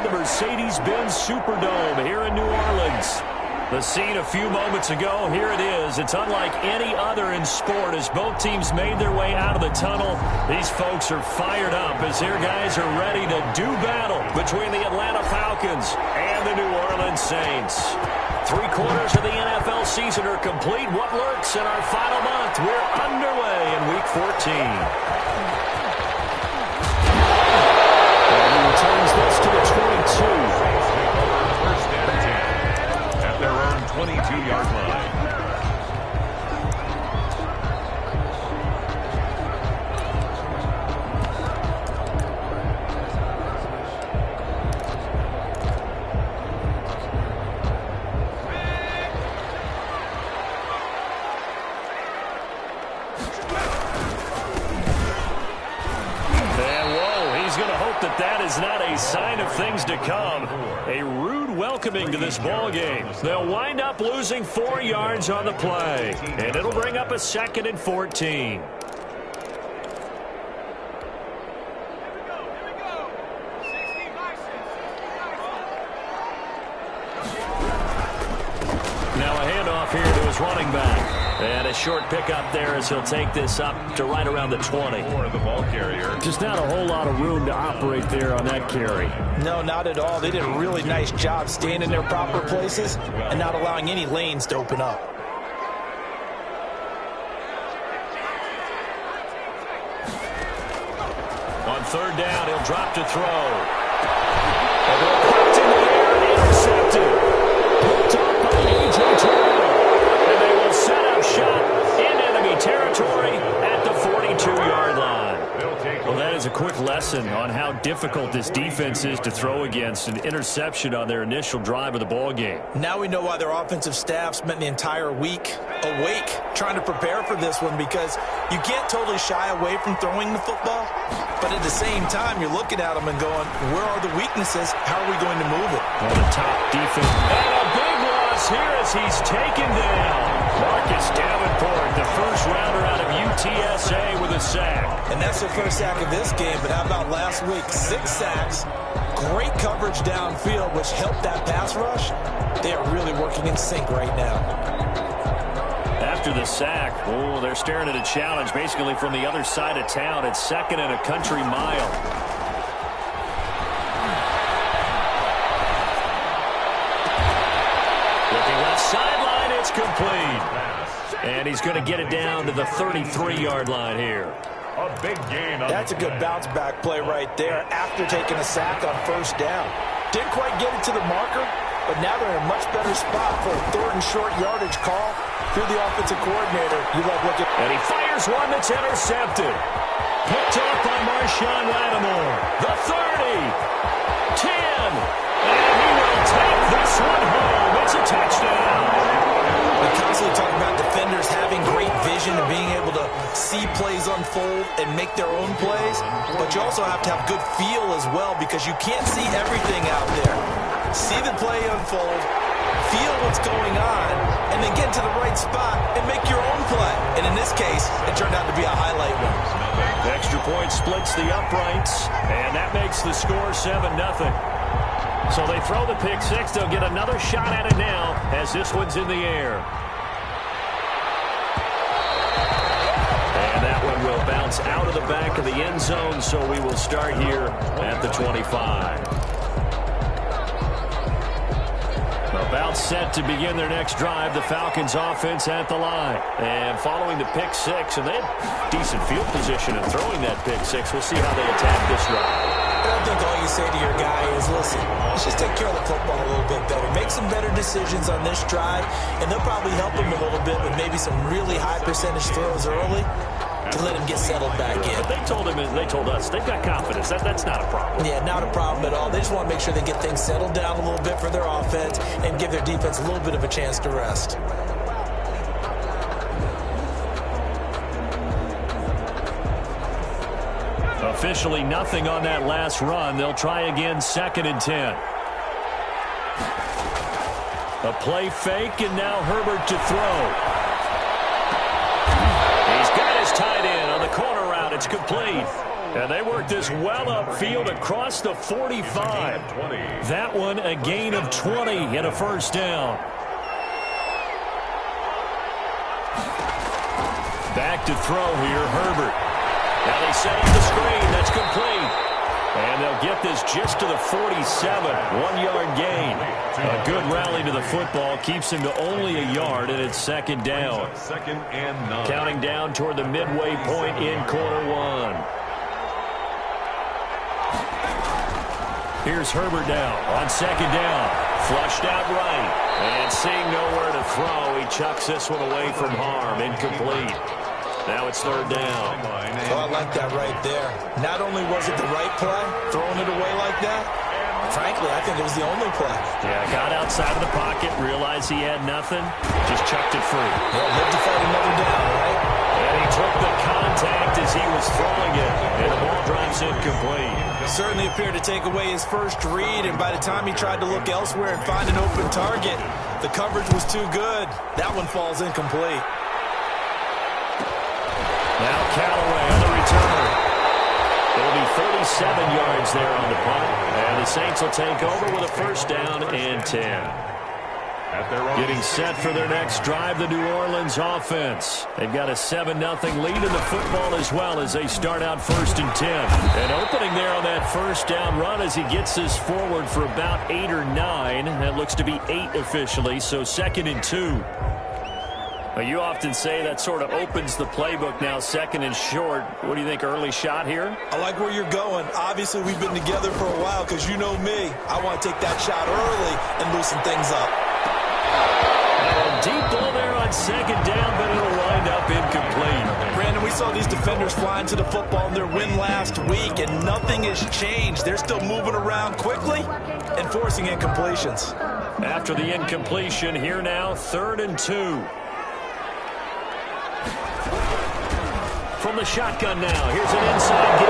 the Mercedes-Benz Superdome here in New Orleans. The scene a few moments ago, here it is. It's unlike any other in sport as both teams made their way out of the tunnel. These folks are fired up as their guys are ready to do battle between the Atlanta Falcons and the New Orleans Saints. 3 quarters of the NFL season are complete. What lurks in our final month? We're underway in Week 14. And he returns this to the 22. First and 10 at their own 22-yard line. That is not a sign of things to come. A rude welcoming to this ball game. They'll wind up losing 4 yards on the play, and it'll bring up a 2nd and 14. Now a handoff here to his running back. And a short pickup there as he'll take this up to right around the 20. For the ball carrier. Just not a whole lot of room to operate there on that carry. No, not at all. They did a really nice job staying in their proper places and not allowing any lanes to open up. On 3rd down, he'll drop to throw. And they're caught in the air, intercepted. Picked up by A.J. Terrell. And they will set up shop in enemy territory at the 42-yard line. Well, that is a quick lesson on how difficult this defense is to throw against. An interception on their initial drive of the ball game. Now we know why their offensive staff spent the entire week awake trying to prepare for this one, because you can't totally shy away from throwing the football, but at the same time you're looking at them and going, where are the weaknesses? How are we going to move it? On the top defense. And a big loss here as he's taken down. Marcus Davenport, the first rounder out of UTSA with a sack. And that's their first sack of this game, but how about last week? 6 sacks, great coverage downfield, which helped that pass rush. They are really working in sync right now. After the sack, oh, they're staring at a challenge basically from the other side of town. It's 2nd and a country mile. Looking left sideline, it's complete. And he's going to get it down to the 33-yard line here. A big gain. That's a good bounce-back play right there after taking a sack on 1st down. Didn't quite get it to the marker, but now they're in a much better spot for a 3rd and short yardage call. Through the offensive coordinator, you love looking. And he fires one that's intercepted. Picked up by Marshawn Lattimore. The 30. 10. And he will take this one home. It's a touchdown. We constantly talk about defenders having great vision and being able to see plays unfold and make their own plays, but you also have to have good feel as well, because you can't see everything out there. See the play unfold, feel what's going on, and then get to the right spot and make your own play. And in this case, it turned out to be a highlight one. The extra point splits the uprights, and that makes the score 7-0. So they throw the pick 6. They'll get another shot at it now as this one's in the air. And that one will bounce out of the back of the end zone, so we will start here at the 25. About set to begin their next drive, the Falcons offense at the line. And following the pick 6, and they have decent field position in throwing that pick 6. We'll see how they attack this drive. I think all you say to your guy is, listen, let's just take care of the football a little bit better. Make some better decisions on this drive, and they'll probably help him a little bit with maybe some really high percentage throws early to let him get settled back in. But they told him, they told us, they've got confidence. That's not a problem. Yeah, not a problem at all. They just want to make sure they get things settled down a little bit for their offense and give their defense a little bit of a chance to rest. Officially nothing on that last run. They'll try again, 2nd and 10. A play fake, and now Herbert to throw. He's got his tight end on the corner route. It's complete. And they work this well upfield across the 45. That one a gain of 20 and a first down. Back to throw here, Herbert. Now they set up the screen. That's complete. And they'll get this just to the 47. 1-yard gain. A good rally to the football keeps him to only a yard, and it's second down. Second and 9. Counting down toward the midway point in quarter one. Here's Herbert now on second down. Flushed out right. And seeing nowhere to throw, he chucks this one away from harm. Incomplete. Now it's third down. Oh, I like that right there. Not only was it the right play, throwing it away like that, frankly, I think it was the only play. Yeah, got outside of the pocket, realized he had nothing, just chucked it free. He'll live to fight another down, right? And he took the contact as he was throwing it, and the ball drops incomplete. Certainly appeared to take away his first read, and by the time he tried to look elsewhere and find an open target, the coverage was too good. That one falls incomplete. Now Callaway on the return. It'll be 37 yards there on the punt, and the Saints will take over with a first down and 10. Getting set for their next drive, the New Orleans offense. They've got a 7-0 lead in the football as well as they start out first and 10. And opening there on that first down run as he gets this forward for about 8 or 9. That looks to be 8 officially, so second and 2. You often say that sort of opens the playbook now, second and short. What do you think, early shot here? I like where you're going. Obviously, we've been together for a while because you know me. I want to take that shot early and loosen things up. Deep ball there on second down, but it'll wind up incomplete. Brandon, we saw these defenders flying to the football in their win last week, and nothing has changed. They're still moving around quickly and forcing incompletions. After the incompletion, here now, 3rd and 2. From the shotgun now, here's an inside game.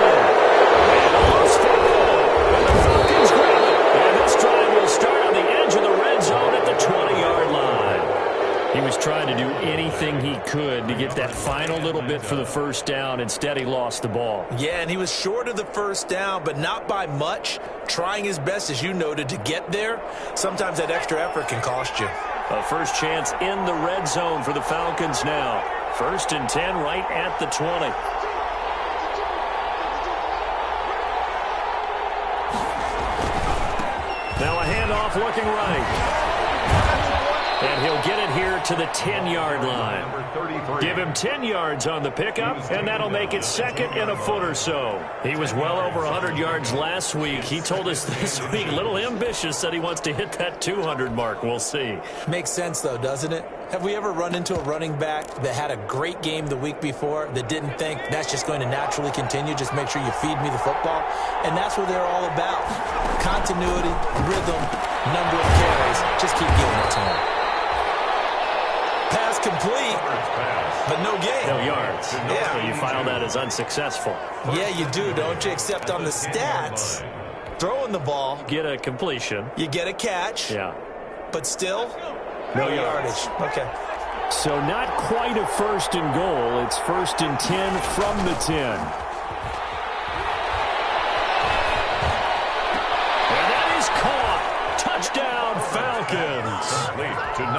And a loose football. And the Falcons grab it. And this drive will start on the edge of the red zone at the 20-yard line. He was trying to do anything he could to get that final little bit for the first down. Instead, he lost the ball. Yeah, and he was short of the first down, but not by much. Trying his best, as you noted, to get there. Sometimes that extra effort can cost you. A first chance in the red zone for the Falcons now. 1st and 10 right at the 20. Now a handoff looking right. And he'll get it here to the 10-yard line. Give him 10 yards on the pickup, and that'll make it second and a foot or so. He was well over 100 yards last week. He told us this week, a little ambitious, that he wants to hit that 200 mark. We'll see. Makes sense, though, doesn't it? Have we ever run into a running back that had a great game the week before that didn't think that's just going to naturally continue, just make sure you feed me the football? And that's what they're all about. Continuity, rhythm, number of carries. Just keep giving it to him. Pass complete, but no gain. No yards. Yeah. So you file that as unsuccessful. Yeah, you do, don't you? Except on the stats. Throwing the ball. Get a completion. You get a catch. Yeah. But still, no yardage. Okay. So not quite a 1st and goal. It's 1st and 10 from the 10. And that is caught. Touchdown, Falcons.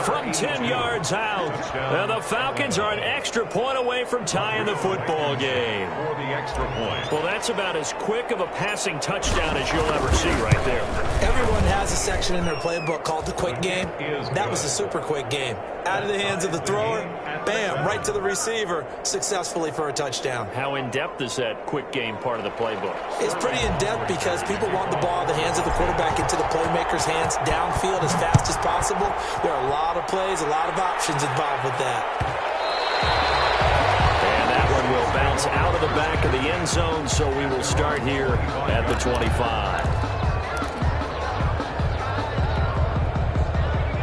From 10 yards out. And the Falcons are an extra point away from tying the football game. For the extra point. Well, that's about as quick of a passing touchdown as you'll ever see right there. Everyone has a section in their playbook called the quick game. That was a super quick game. Out of the hands of the thrower, bam, right to the receiver, successfully for a touchdown. How in-depth is that quick game part of the playbook? It's pretty in-depth because people want the ball in the hands of the quarterback into the playmaker's hands downfield as fast as possible. There are a lot of plays, a lot of options involved with that. And that one will bounce out of the back of the end zone, so we will start here at the 25.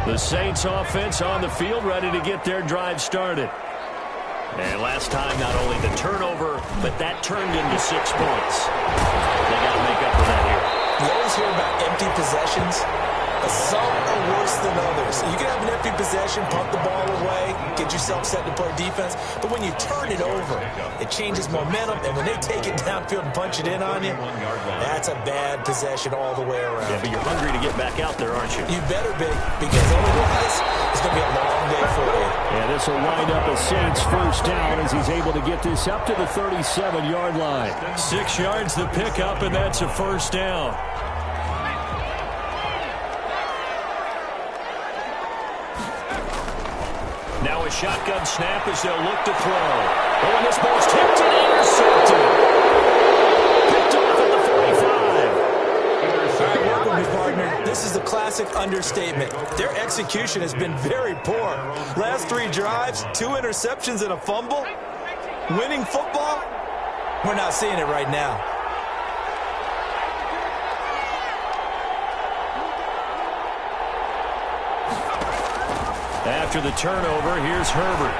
The Saints offense on the field, ready to get their drive started. And last time, not only the turnover, but that turned into 6 points. They got to make up for that here. You always hear about empty possessions, but some are worse than others. You can have an empty possession, punt the ball away, get yourself set to play defense, but when you turn it over, it changes momentum, and when they take it downfield and punch it in on you, that's a bad possession all the way around. Yeah, but you're hungry to get back out there, aren't you? You better be, because otherwise, it's going to be a long day for you. Yeah, this will wind up a Saints first down as he's able to get this up to the 37-yard line. 6 yards the pickup, and that's a first down. Now a shotgun snap as they'll look to throw. Oh, and this ball's tipped and intercepted. Picked off at the 45. All right, work with me, partner. This is a classic understatement. Their execution has been very poor. Last 3 drives, 2 interceptions and a fumble. Winning football? We're not seeing it right now. After the turnover, here's Herbert.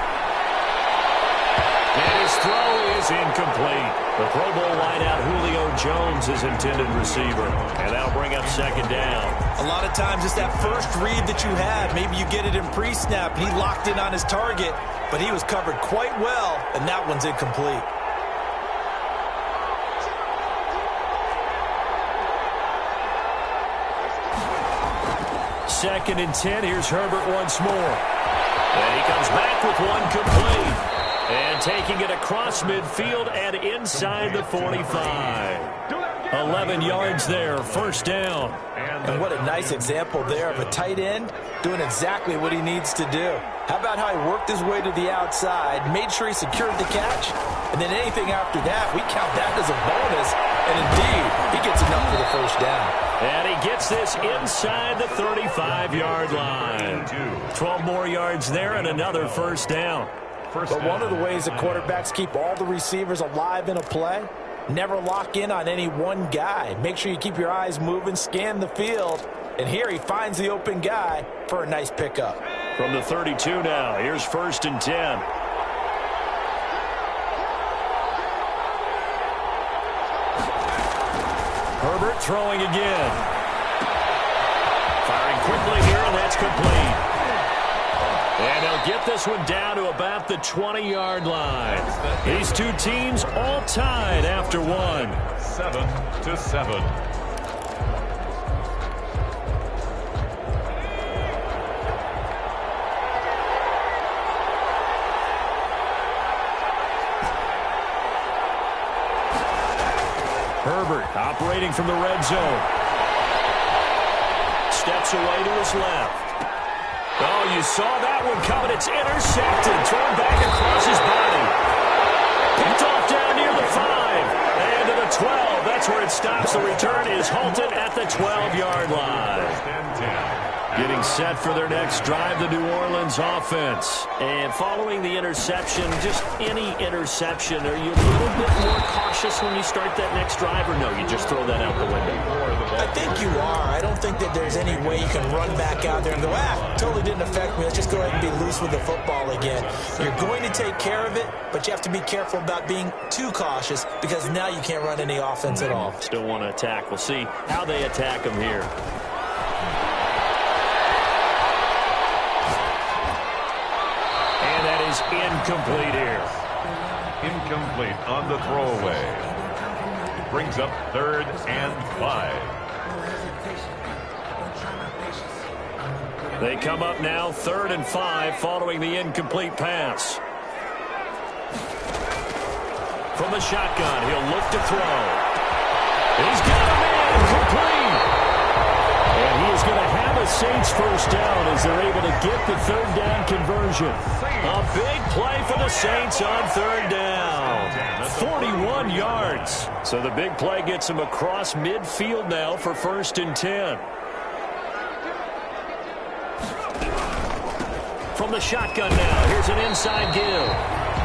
And his throw is incomplete. The Pro Bowl wideout Julio Jones is intended receiver. And that'll bring up second down. A lot of times it's that first read that you have. Maybe you get it in pre-snap, and he locked in on his target, but he was covered quite well, and that one's incomplete. Second and 10. Here's Herbert once more. And he comes back with one complete. And taking it across midfield and inside the 45. 11 yards there, first down. And what a nice example there of a tight end doing exactly what he needs to do. How about how he worked his way to the outside, made sure he secured the catch, and then anything after that, we count that as a bonus. And indeed, he gets enough for the first down. And he gets this inside the 35-yard line. 12 more yards there and another first down. But one of the ways that quarterbacks keep all the receivers alive in a play, never lock in on any one guy. Make sure you keep your eyes moving, scan the field. And here he finds the open guy for a nice pickup. From the 32 now, here's first and 10. Herbert throwing again. Firing quickly here, and that's complete. And they'll get this one down to about the 20-yard line. These two teams all tied after one. 7-7. Herbert operating from the red zone. Steps away to his left. Oh, you saw that one coming. It's intercepted. Thrown back across his body. Picked off down near the 5. And to the 12. That's where it stops. The return is halted at the 12-yard line. Getting set for their next drive, the New Orleans offense. And following the interception, just any interception, are you a little bit more cautious when you start that next drive, or no, you just throw that out the window? I think you are. I don't think that there's any way you can run back out there and go, totally didn't affect me. Let's just go ahead and be loose with the football again. You're going to take care of it, but you have to be careful about being too cautious because now you can't run any offense at all. Still want to attack. We'll see how they attack him here. And that is incomplete here. Incomplete on the throwaway. It brings up 3rd and 5. They come up now 3rd and 5 following the incomplete pass. From the shotgun, he'll look to throw. He's got a man complete. And he is going to have a Saints first down as they're able to get the 3rd down conversion. A big play for the Saints on 3rd down. 41 yards. So the big play gets him across midfield now for 1st and 10. From the shotgun now, here's an inside give.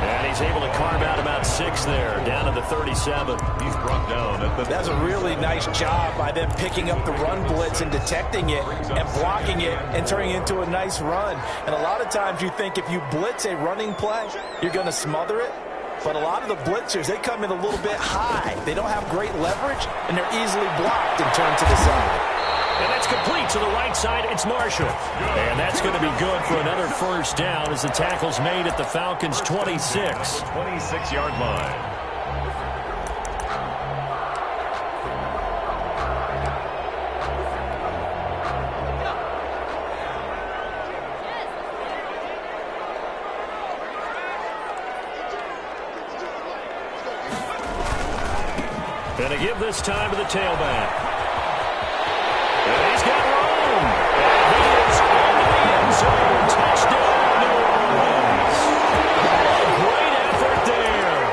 And he's able to carve out about 6 there, down to the 37. He's brought down at the... That's a really nice job by them picking up the run blitz and detecting it and blocking it and turning it into a nice run. And a lot of times you think if you blitz a running play, you're going to smother it. But a lot of the blitzers, they come in a little bit high. They don't have great leverage, and they're easily blocked and turned to the side. And that's complete to the right side. It's Marshall. And that's going to be good for another first down as the tackle's made at the Falcons' 26. 26-yard line. Going to give this time to the tailback. And he's got room. And he is into the end zone. Touchdown, New Orleans. Great effort there.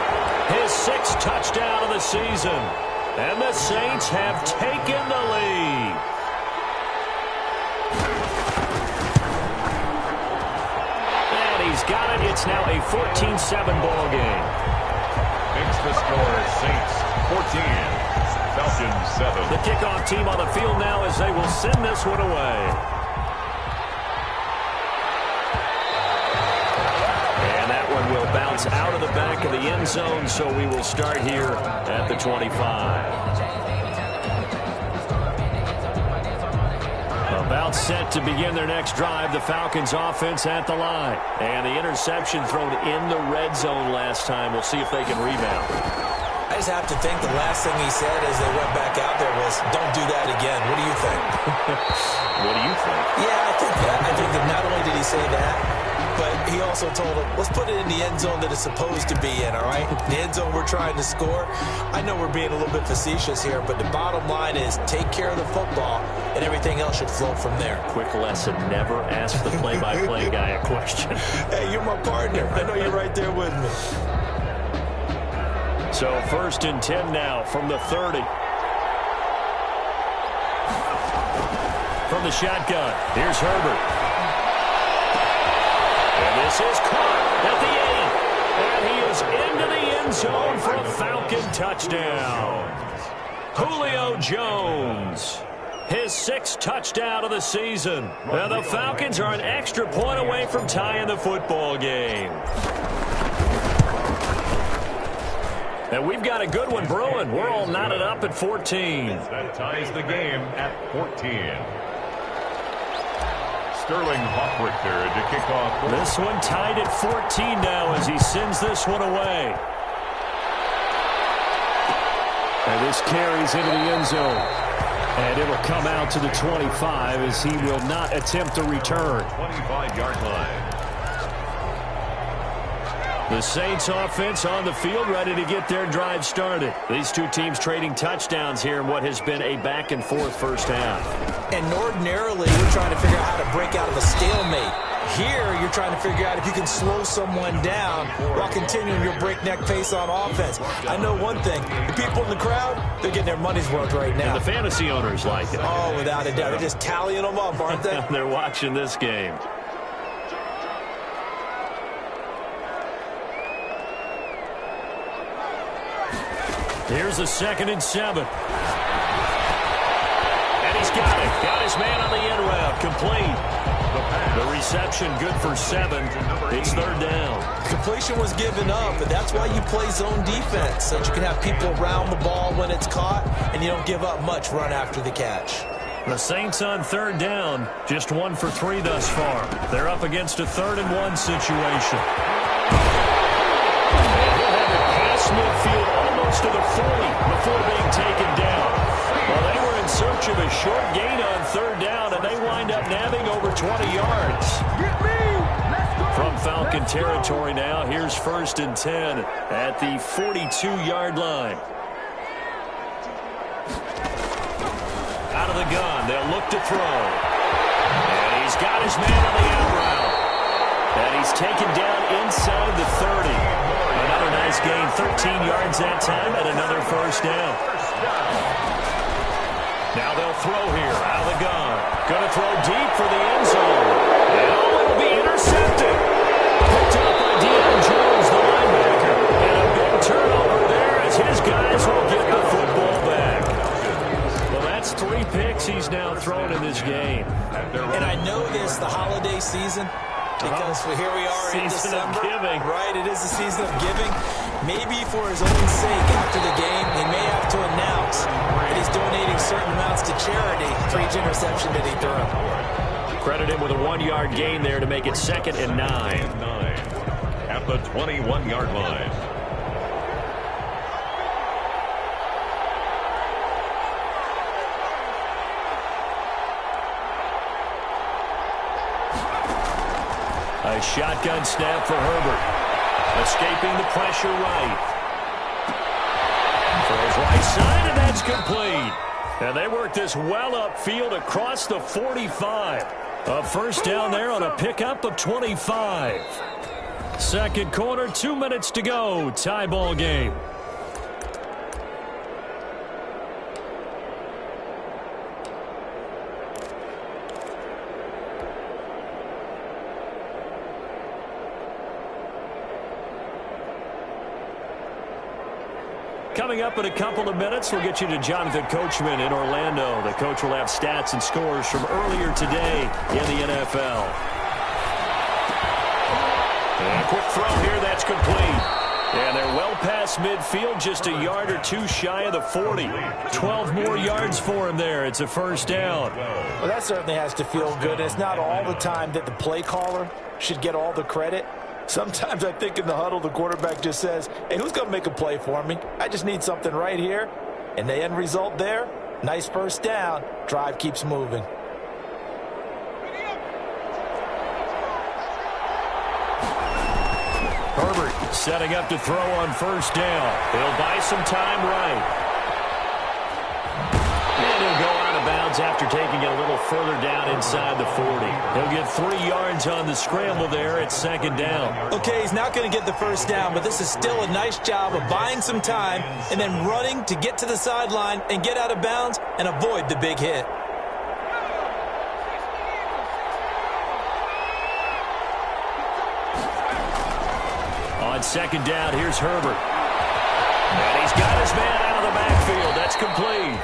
His 6th touchdown of the season. And the Saints have taken the lead. And he's got it. It's now a 14-7 ball game. Makes the score Saints 14, Falcons 7. The kickoff team on the field now as they will send this one away. And that one will bounce out of the back of the end zone, so we will start here at the 25. About set to begin their next drive, the Falcons offense at the line. And the interception thrown in the red zone last time. We'll see if they can rebound. I just have to think the last thing he said as they went back out there was, don't do that again. What do you think? What do you think? Yeah, I think that. I think that not only did he say that, but he also told him, let's put it in the end zone that it's supposed to be in, all right? The end zone we're trying to score. I know we're being a little bit facetious here, but the bottom line is take care of the football, and everything else should flow from there. Quick lesson, never ask the play-by-play guy a question. Hey, you're my partner. I know you're right there with me. So 1st and 10 now from the 30. From the shotgun, here's Herbert. And this is caught at the 8. And he is into the end zone for a Falcon touchdown. Julio Jones, his 6th touchdown of the season. Now the Falcons are an extra point away from tying the football game. And we've got a good one brewing. We're all knotted up at 14. That ties the game at 14. Sterling Hawkrichter to kick off. This one tied at 14 now as he sends this one away. And this carries into the end zone. And it will come out to the 25 as he will not attempt to return. 25-yard line. The Saints offense on the field ready to get their drive started. These two teams trading touchdowns here in what has been a back-and-forth first half. And ordinarily, we're trying to figure out how to break out of a stalemate. Here, you're trying to figure out if you can slow someone down while continuing your breakneck pace on offense. I know one thing. The people in the crowd, they're getting their money's worth right now. And the fantasy owners like it. Oh, without a doubt. They're just tallying them up, aren't they? They're watching this game. Here's a 2nd and 7. And he's got it. Got his man on the end route. Complete. The reception good for 7. It's 3rd down. Completion was given up, but that's why you play zone defense, so that you can have people around the ball when it's caught, and you don't give up much run after the catch. The Saints on 3rd down. Just 1 for 3 thus far. They're up against a 3rd and 1 situation. Midfield almost to the 40 before being taken down. Well, they were in search of a short gain on 3rd down, and they wind up nabbing over 20 yards. From Falcon territory now, here's 1st and 10 at the 42-yard line. Out of the gun, they'll look to throw. And he's got his man on the out route. And he's taken down inside the 30. Another nice gain, 13 yards that time, and another first down. Now they'll throw here, out of the gun. Going to throw deep for the end zone. And it'll be intercepted. Picked up by Deion Jones, the linebacker. And a big turnover there as his guys will get the football back. Well, that's 3 picks he's now thrown in this game. And I know this, the holiday season, because here we are in December, of giving. Right, it is the season of giving. maybe for his own sake after the game, he may have to announce that he's donating certain amounts to charity for each interception that he threw. Credit him with a 1-yard gain there to make it 2nd and 9. At the 21-yard line. A shotgun snap for Herbert. Escaping the pressure right. Throws right side, and that's complete. And they work this well upfield across the 45. A first down there on a pickup of 25. Second quarter, 2 minutes to go. Tie ball game. Coming up in a couple of minutes, we'll get you to Jonathan Coachman in Orlando. The coach will have stats and scores from earlier today in the NFL. And a quick throw here, that's complete. And they're well past midfield, just a yard or two shy of the 40. 12 more yards for him there. It's a first down. Well, that certainly has to feel good. It's not all the time that the play caller should get all the credit. Sometimes I think in the huddle, the quarterback just says, hey, who's going to make a play for me? I just need something right here. And the end result there, nice first down. Drive keeps moving. Herbert setting up to throw on first down. He'll buy some time right. And he'll go out of bounds after taking it a little further down inside the 40. He'll get 3 yards on the scramble there at second down. Okay, he's not going to get the first down, but this is still a nice job of buying some time and then running to get to the sideline and get out of bounds and avoid the big hit. On second down, here's Herbert. And he's got his man out of the backfield. That's complete.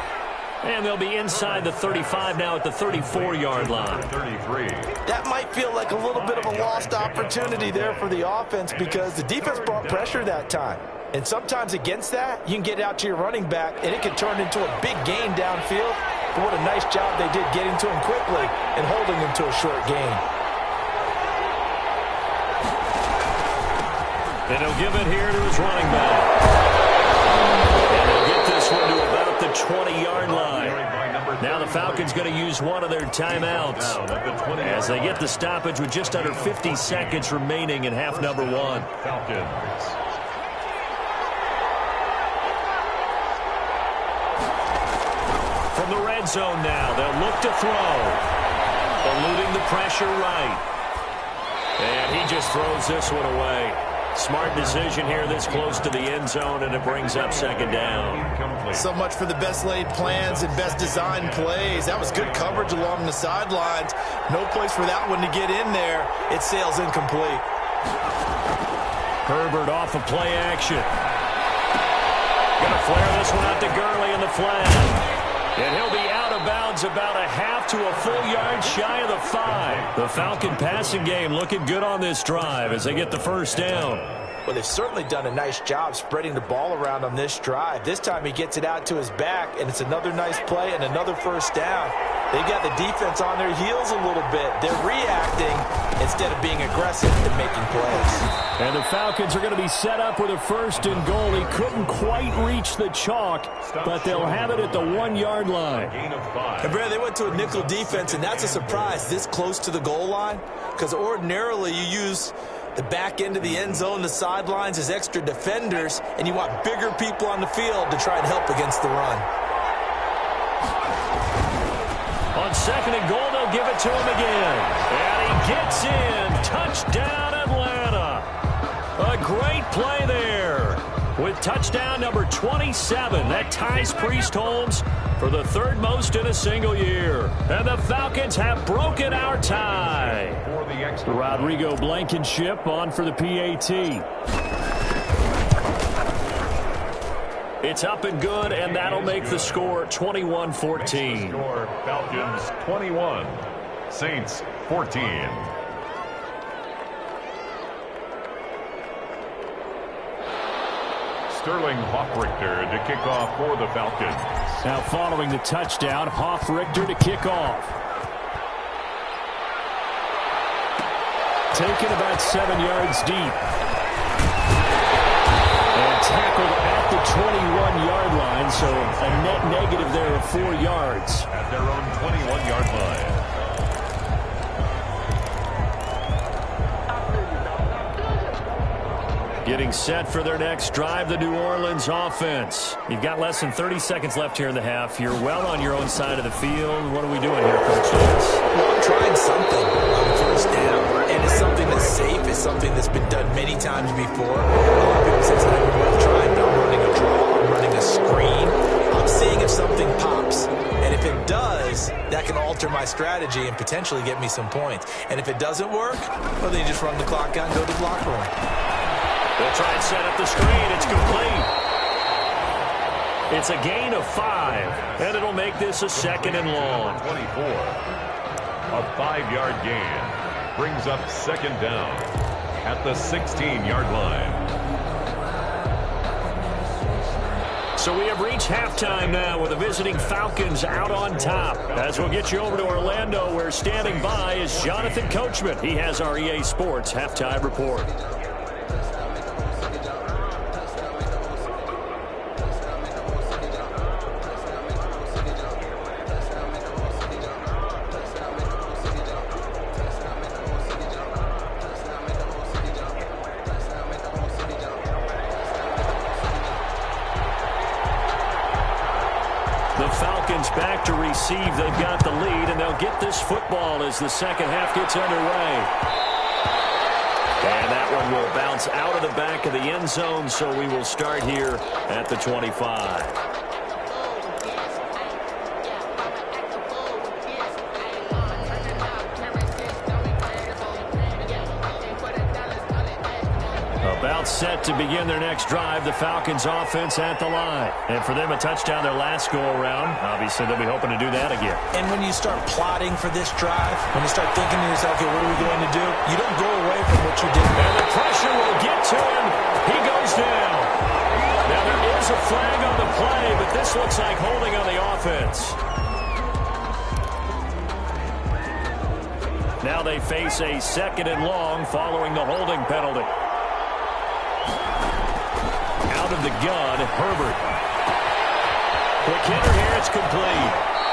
And they'll be inside the 35 now at the 34-yard line. 33. That might feel like a little bit of a lost opportunity there for the offense because the defense brought pressure that time. And sometimes against that, you can get out to your running back, and it can turn into a big gain downfield. But what a nice job they did getting to him quickly and holding him to a short gain. And he'll give it here to his running back. And he'll get this one to about the 20-yard line. Now the Falcons going to use one of their timeouts as they get the stoppage with just under 50 seconds remaining in half number 1. Falcons. From the red zone now, they'll look to throw. Eluding the pressure right. And he just throws this one away. Smart decision here this close to the end zone, and it brings up second down. So much for the best laid plans and best designed plays. That was good coverage along the sidelines. No place for that one to get in there. It sails incomplete. Herbert off of play action. Gonna flare this one out to Gurley in the flat. And he'll be out of bounds about a half to a full yard shy of the 5. The Falcon passing game looking good on this drive as they get the first down. Well, they've certainly done a nice job spreading the ball around on this drive. This time he gets it out to his back, and it's another nice play and another first down. They've got the defense on their heels a little bit. They're reacting instead of being aggressive and making plays. And the Falcons are going to be set up with a first and goal. He couldn't quite reach the chalk, but they'll have it at the 1-yard line. And Brad, they went to a nickel defense, and that's a surprise this close to the goal line, because ordinarily you use the back end of the end zone, the sidelines as extra defenders, and you want bigger people on the field to try and help against the run. On second and goal, they'll give it to him again. And he gets in. Touchdown, Atlanta. A great play there with touchdown number 27. That ties Priest Holmes for the third most in a single year. And the Falcons have broken our tie. Rodrigo Blankenship on for the PAT. It's up and good, and that'll make the score 21-14. Score Falcons 21, Saints 14. Sterling Hoffrichter to kick off for the Falcons. Now following the touchdown, Hoffrichter to kick off. Taken about 7 yards deep. And tackled at the 21-yard line, so a net negative there of 4 yards. At their own 21-yard line. Getting set for their next drive, the New Orleans offense. You've got less than 30 seconds left here in the half. You're well on your own side of the field. What are we doing here, Coach Davis? Well, I'm trying something on first down. And it's something that's safe. It's something that's been done many times before. A lot of people say it's not even worth trying. I'm running a draw. I'm running a screen. I'm seeing if something pops. And if it does, that can alter my strategy and potentially get me some points. And if it doesn't work, well, then you just run the clock out and go to the locker room. They'll try and set up the screen. It's complete. It's a gain of 5, and it'll make this a 2nd and long. 24. A 5-yard gain brings up 2nd down at the 16-yard line. So we have reached halftime now with the visiting Falcons out on top. As we'll get you over to Orlando, where standing by is Jonathan Coachman. He has our EA Sports halftime report. Back to receive. They've got the lead, and they'll get this football as the second half gets underway. And that one will bounce out of the back of the end zone, so we will start here at the 25. About set to begin their next drive, the Falcons offense at the line. And for them, a touchdown their last go-around. Obviously, they'll be hoping to do that again. And when you start plotting for this drive, when you start thinking to yourself, okay, what are we going to do? You don't go away from what you did. And the pressure will get to him. He goes down. Now, there is a flag on the play, but this looks like holding on the offense. Now they face a 2nd and long following the holding penalty. Out of the gun, Herbert. Quick hitter here, it's complete.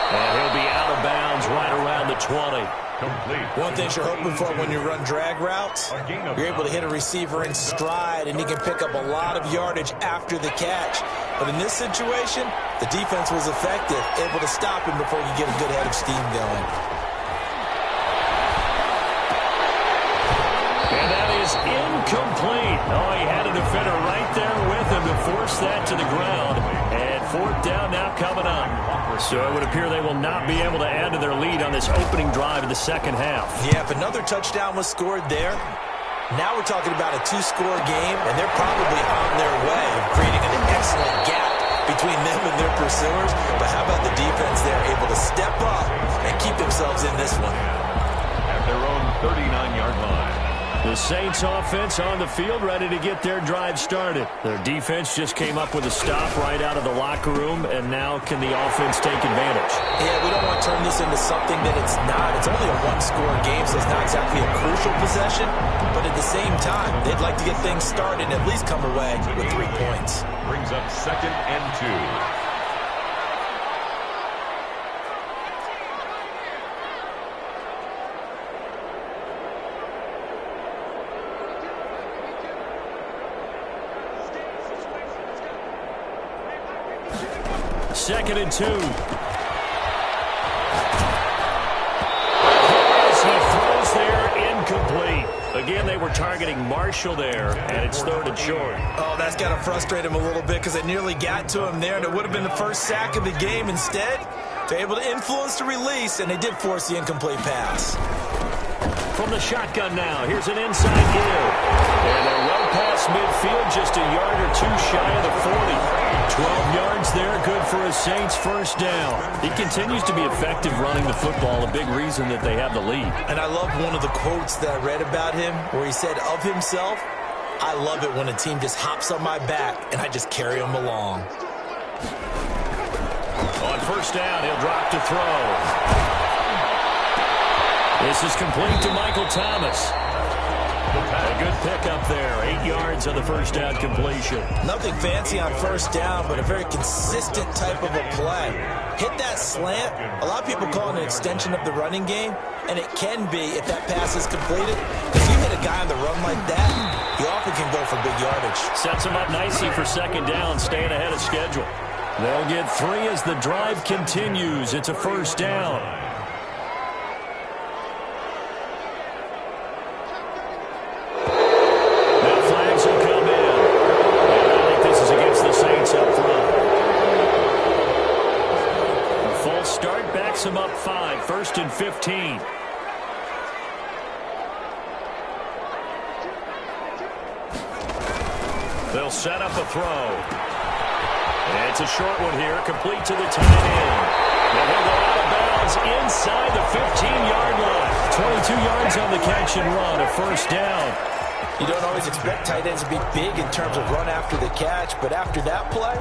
And he'll be out of bounds right around the 20. Complete. One thing you're hoping for when you run drag routes, you're able to hit a receiver in stride, and he can pick up a lot of yardage after the catch. But in this situation, the defense was effective, able to stop him before you get a good head of steam going. And that is incomplete. Oh, he had a defender right there with him to force that to the ground. And 4th down now coming up. So it would appear they will not be able to add to their lead on this opening drive of the second half. Yeah, if another touchdown was scored there, now we're talking about a 2-score game, and they're probably on their way of creating an excellent gap between them and their pursuers. But how about the defense there, able to step up and keep themselves in this one? At their own 39-yard line. The Saints offense on the field ready to get their drive started. Their defense just came up with a stop right out of the locker room, and now can the offense take advantage? Yeah, we don't want to turn this into something that it's not. It's only a 1-score game, so it's not exactly a crucial possession. But at the same time, they'd like to get things started and at least come away with 3 points. Brings up 2nd and 2. Second and 2. As he throws there, incomplete. Again, they were targeting Marshall there, and it's 3rd and short. Oh, that's got to frustrate him a little bit because it nearly got to him there, and it would have been the first sack of the game. Instead, they're able to influence the release, and they did force the incomplete pass. From the shotgun now, here's an inside give. And they're well past midfield, just a yard or 2 shy of the 40. 12 yards there, good for a Saints first down. He continues to be effective running the football, a big reason that they have the lead. And I love one of the quotes that I read about him where he said of himself, I love it when a team just hops on my back and I just carry them along. On first down, he'll drop to throw. This is complete to Michael Thomas. A good pickup there. 8 yards on the first down completion. Nothing fancy on first down, but a very consistent type of a play. Hit that slant. A lot of people call it an extension of the running game, and it can be if that pass is completed. If you hit a guy on the run like that, you often can go for big yardage. Sets him up nicely for second down, staying ahead of schedule. They'll get 3 as the drive continues. It's a first down. Him up 5, 1st and 15. They'll set up a throw. And it's a short one here, complete to the tight end. And he'll go out of bounds inside the 15-yard line. 22 yards on the catch and run, a first down. You don't always expect tight ends to be big in terms of run after the catch, but after that play,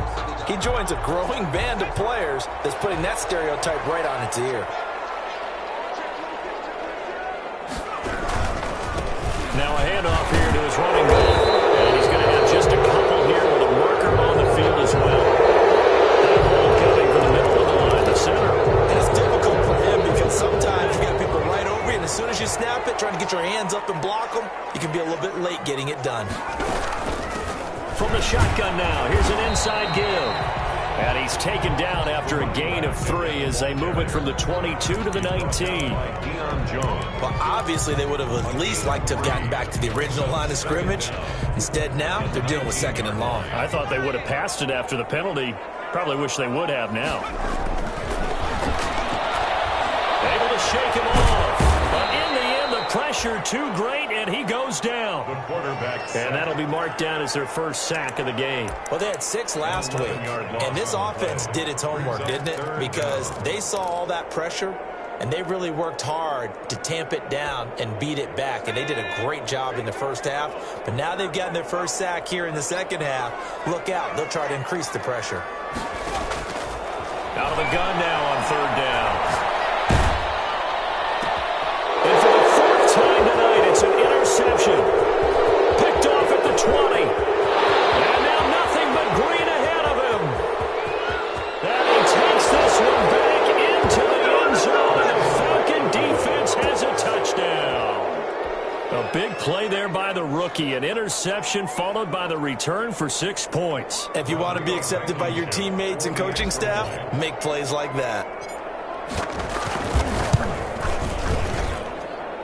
he joins a growing band of players that's putting that stereotype right on its ear. Now a handoff here to his running back, and he's going to have just a couple here with a marker on the field as well. That ball coming from the middle of the line, the center. And it's difficult for him because sometimes you got people right over you, and as soon as you snap it, trying to get your hands up and block them, you can be a little bit late getting it done. From the shotgun now, here's an inside give. And he's taken down after a gain of 3 as they move it from the 22 to the 19. Well, obviously they would have at least liked to have gotten back to the original line of scrimmage. Instead now, they're dealing with 2nd and long. I thought they would have passed it after the penalty. Probably wish they would have now. Able to shake him off. But in the end, the pressure too great, and he goes down. And that'll be marked down as their first sack of the game. Well, they had 6 last week, and this offense did its homework, didn't it? Because they saw all that pressure, and they really worked hard to tamp it down and beat it back. And they did a great job in the first half. But now they've gotten their first sack here in the second half. Look out. They'll try to increase the pressure. Out of the gun now on 3rd down. And for the 4th time tonight, it's an interception. Picked off at the 20. And now nothing but green ahead of him. And he takes this one back into the end zone, and the Falcon defense has a touchdown. A big play there by the rookie. An interception followed by the return for 6 points. If you want to be accepted by your teammates and coaching staff, make plays like that.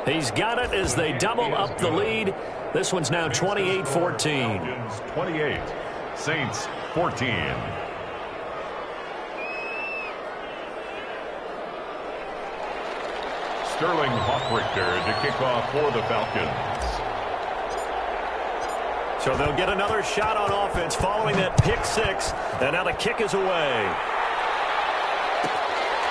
He's got it as they double up the lead. This one's now 28-14. 28, Saints 14. Sterling Hoffrichter to kick off for the Falcons. So they'll get another shot on offense following that pick 6. And now the kick is away.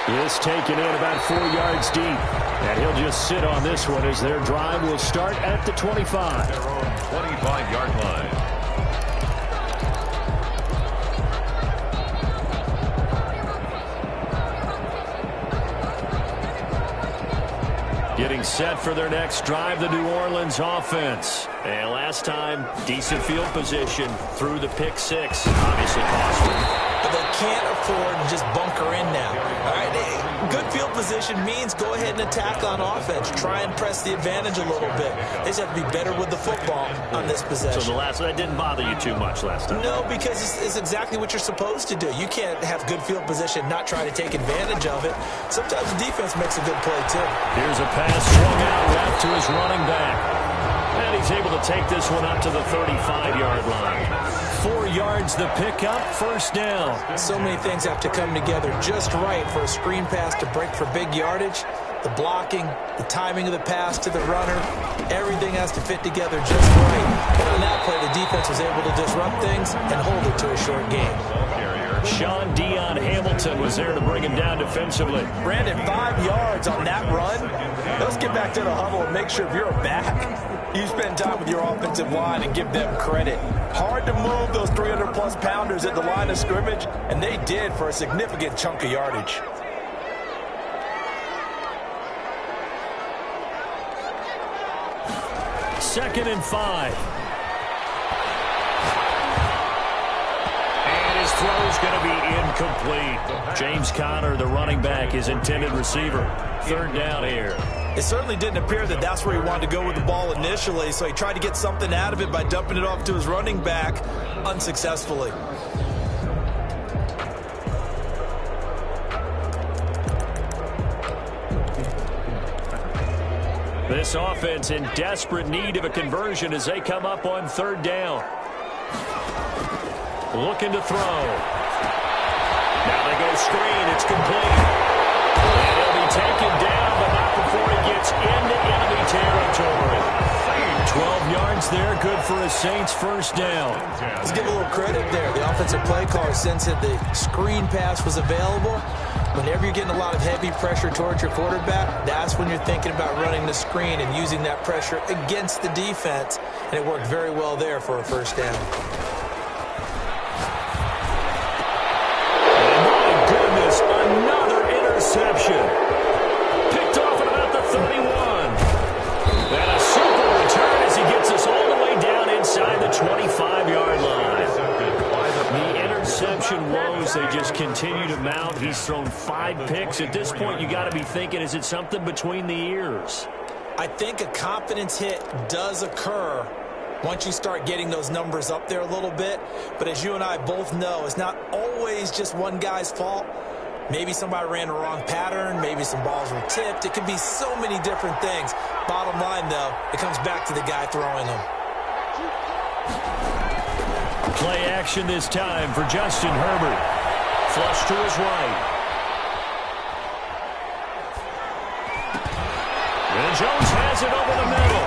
This taken in about 4 yards deep. And he'll just sit on this one as their drive will start at the 25. Their own 25-yard line. Getting set for their next drive, the New Orleans offense. And last time, decent field position through the pick 6. Obviously costly. But they can't afford to just bunker in now. All right, good field position means go ahead and attack on offense. Try and press the advantage a little bit. They just have to be better with the football on this possession. So that didn't bother you too much last time? No, because it's exactly what you're supposed to do. You can't have good field position, not try to take advantage of it. Sometimes the defense makes a good play, too. Here's a pass swung out left to his running back. And he's able to take this one up to the 35-yard line. 4 yards the pickup, first down. So many things have to come together just right for a screen pass to break for big yardage. The blocking, the timing of the pass to the runner, everything has to fit together just right. And on that play, the defense was able to disrupt things and hold it to a short game. Sean Dion Hamilton was there to bring him down defensively. Brandon, 5 yards on that run. Let's get back to the huddle and make sure if you're a back, You spend time with your offensive line and give them credit. Hard to move those 300-plus pounders at the line of scrimmage, and they did for a significant chunk of yardage. Second and 5. And his throw's going to be incomplete. James Conner, the running back, his intended receiver. Third down here. It certainly didn't appear that that's where he wanted to go with the ball initially, so he tried to get something out of it by dumping it off to his running back unsuccessfully. This offense in desperate need of a conversion as they come up on third down. Looking to throw. Now they go screen. It's complete. And he'll be taken down, but not before he gets into enemy territory. 12 yards there, good for a Saints first down. Let's give a little credit there. The offensive play caller sensed that the screen pass was available. Whenever you're getting a lot of heavy pressure towards your quarterback, that's when you're thinking about running the screen and using that pressure against the defense. And it worked very well there for a first down. Another interception. Picked off at about the 31. And a super return as he gets us all the way down inside the 25-yard line. The interception woes, they just continue to mount. He's thrown 5 picks. At this point, you got to be thinking, is it something between the ears? I think a confidence hit does occur once you start getting those numbers up there a little bit. But as you and I both know, it's not always just one guy's fault. Maybe somebody ran the wrong pattern. Maybe some balls were tipped. It could be so many different things. Bottom line, though, it comes back to the guy throwing them. Play action this time for Justin Herbert. Flush to his right. And Jones has it over the middle.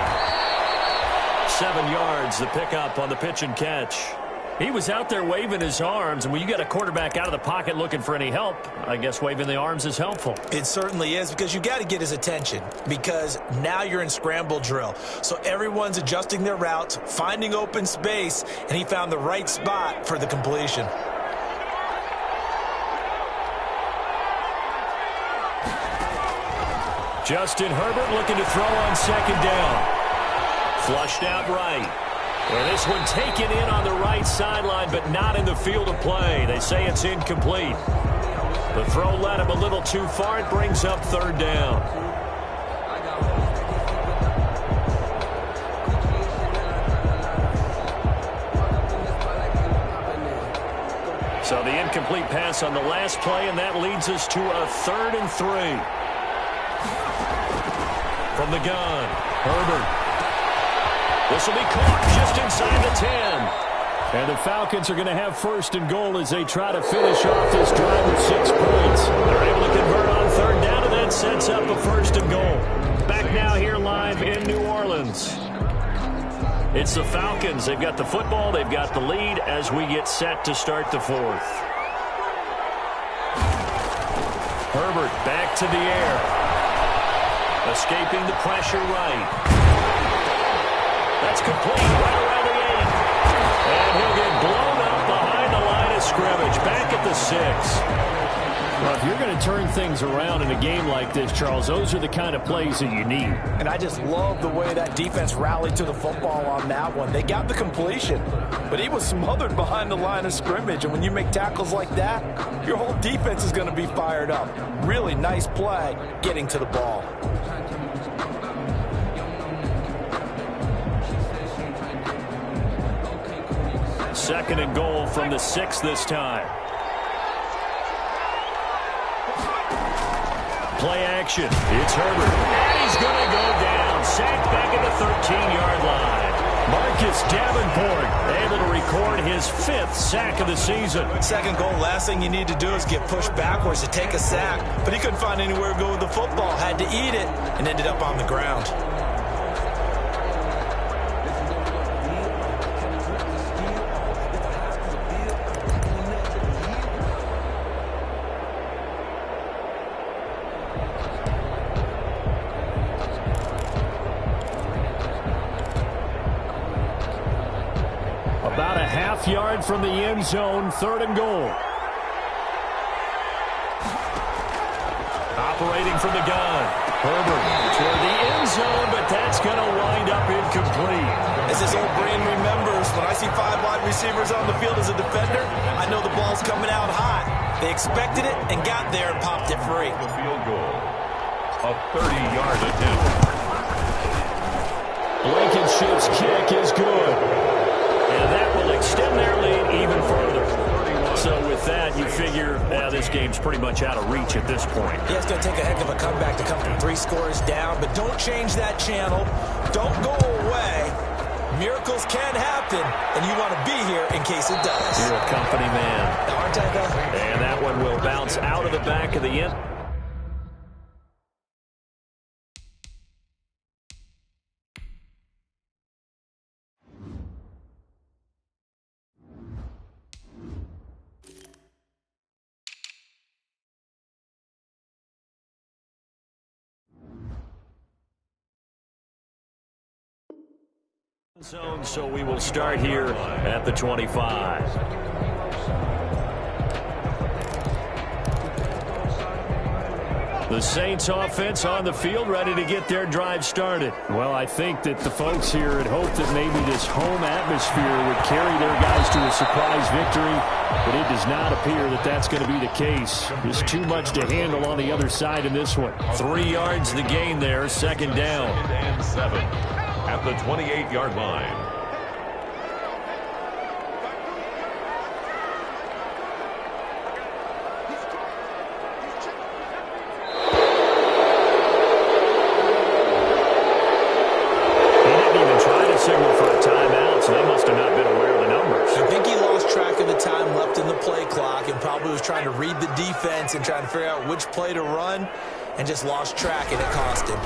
7 yards, the pickup on the pitch and catch. He was out there waving his arms, and when you get a quarterback out of the pocket looking for any help, I guess waving the arms is helpful. It certainly is, because you got to get his attention, because now you're in scramble drill. So everyone's adjusting their routes, finding open space, and he found the right spot for the completion. Justin Herbert looking to throw on second down. Flushed out right. And this one taken in on the right sideline, but not in the field of play. They say it's incomplete. The throw led him a little too far. It brings up third down. So the incomplete pass on the last play, and that leads us to a 3rd and 3. From the gun, Herbert. This will be caught just inside the 10. And the Falcons are going to have 1st and goal as they try to finish off this drive with 6 points. They're able to convert on third down, and that sets up a 1st and goal. Back now here live in New Orleans. It's the Falcons. They've got the football. They've got the lead as we get set to start the 4th. Herbert back to the air. Escaping the pressure right. That's complete right around the 8. And he'll get blown up behind the line of scrimmage. Back at the 6. Well, if you're going to turn things around in a game like this, Charles, those are the kind of plays that you need. And I just love the way that defense rallied to the football on that one. They got the completion, but he was smothered behind the line of scrimmage. And when you make tackles like that, your whole defense is going to be fired up. Really nice play getting to the ball. Second and goal from the 6 this time. Play action. It's Herbert. And he's going to go down. Sacked back at the 13-yard line. Marcus Davenport able to record his 5th sack of the season. Second goal, last thing you need to do is get pushed backwards to take a sack. But he couldn't find anywhere to go with the football. Had to eat it and ended up on the ground. half yard from the end zone, 3rd and goal. Operating from the gun. Herbert toward the end zone, but that's going to wind up incomplete. As this old brain remembers, when I see 5 wide receivers on the field as a defender, I know the ball's coming out hot. They expected it and got there and popped it free. The field goal. A 30-yard attempt. Blankenship's kick is good. And that will extend their lead even further. So with that, you figure this game's pretty much out of reach at this point. Yeah, it's going to take a heck of a comeback to come from 3 scores down, but don't change that channel. Don't go away. Miracles can happen, and you want to be here in case it does. You're a company man. Aren't I, though? And that one will bounce out of the back of the end. Zone, so we will start here at the 25. The Saints offense on the field, ready to get their drive started. Well, I think that the folks here had hoped that maybe this home atmosphere would carry their guys to a surprise victory, but it does not appear that that's going to be the case. There's too much to handle on the other side in this one. 3 yards the gain there, 2nd down. 2nd and 7. At the 28-yard line. He didn't even try to signal for a timeout, so they must have not been aware of the numbers. I think he lost track of the time left in the play clock and probably was trying to read the defense and trying to figure out which play to run and just lost track, and it cost him.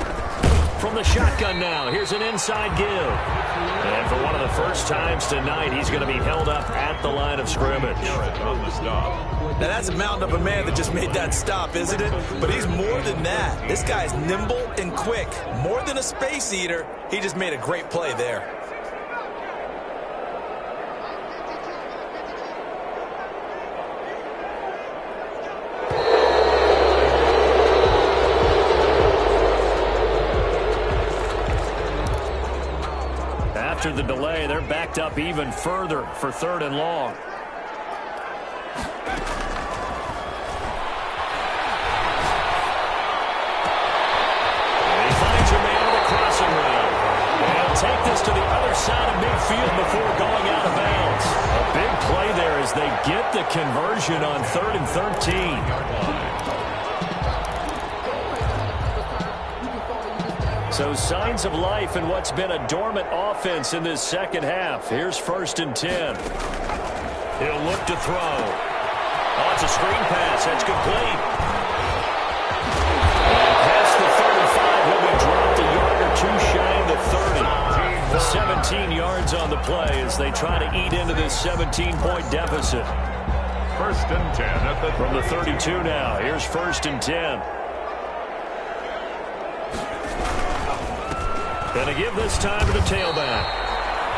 From the shotgun now, here's an inside give. And for one of the first times tonight, he's going to be held up at the line of scrimmage. On the stop. Now, that's a mountain of a man that just made that stop, isn't it? But he's more than that. This guy's nimble and quick. More than a space eater, he just made a great play there. After the delay, they're backed up even further for 3rd and long. And he finds a man on the crossing route. And he'll take this to the other side of midfield before going out of bounds. A big play there as they get the conversion on 3rd and 13. So signs of life in what's been a dormant offense in this 2nd half. Here's 1st and 10. He'll look to throw. Oh, it's a screen pass. That's complete. And past the 35, he'll be dropped a yard or 2 shy of the 30. 17 yards on the play as they try to eat into this 17-point deficit. 1st and 10 at the From the 32 now. Here's 1st and 10. Going to give this time to the tailback.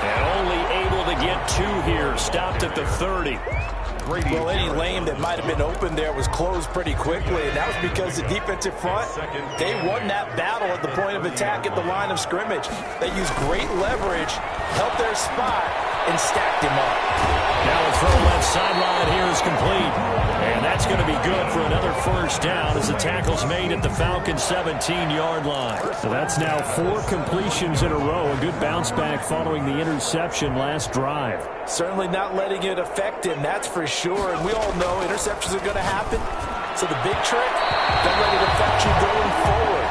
And only able to get 2 here. Stopped at the 30. Well, any lane that might have been open there was closed pretty quickly, and that was because the defensive front, they won that battle at the point of attack at the line of scrimmage. They used great leverage, held their spot, and stacked him up. Now a throw left sideline here is complete. And that's going to be good for another 1st down as the tackle's made at the Falcons' 17-yard line. So that's now 4 completions in a row. A good bounce back following the interception last drive. Certainly not letting it affect him, that's for sure. And we all know interceptions are going to happen. So the big trick, don't let it affect you going forward.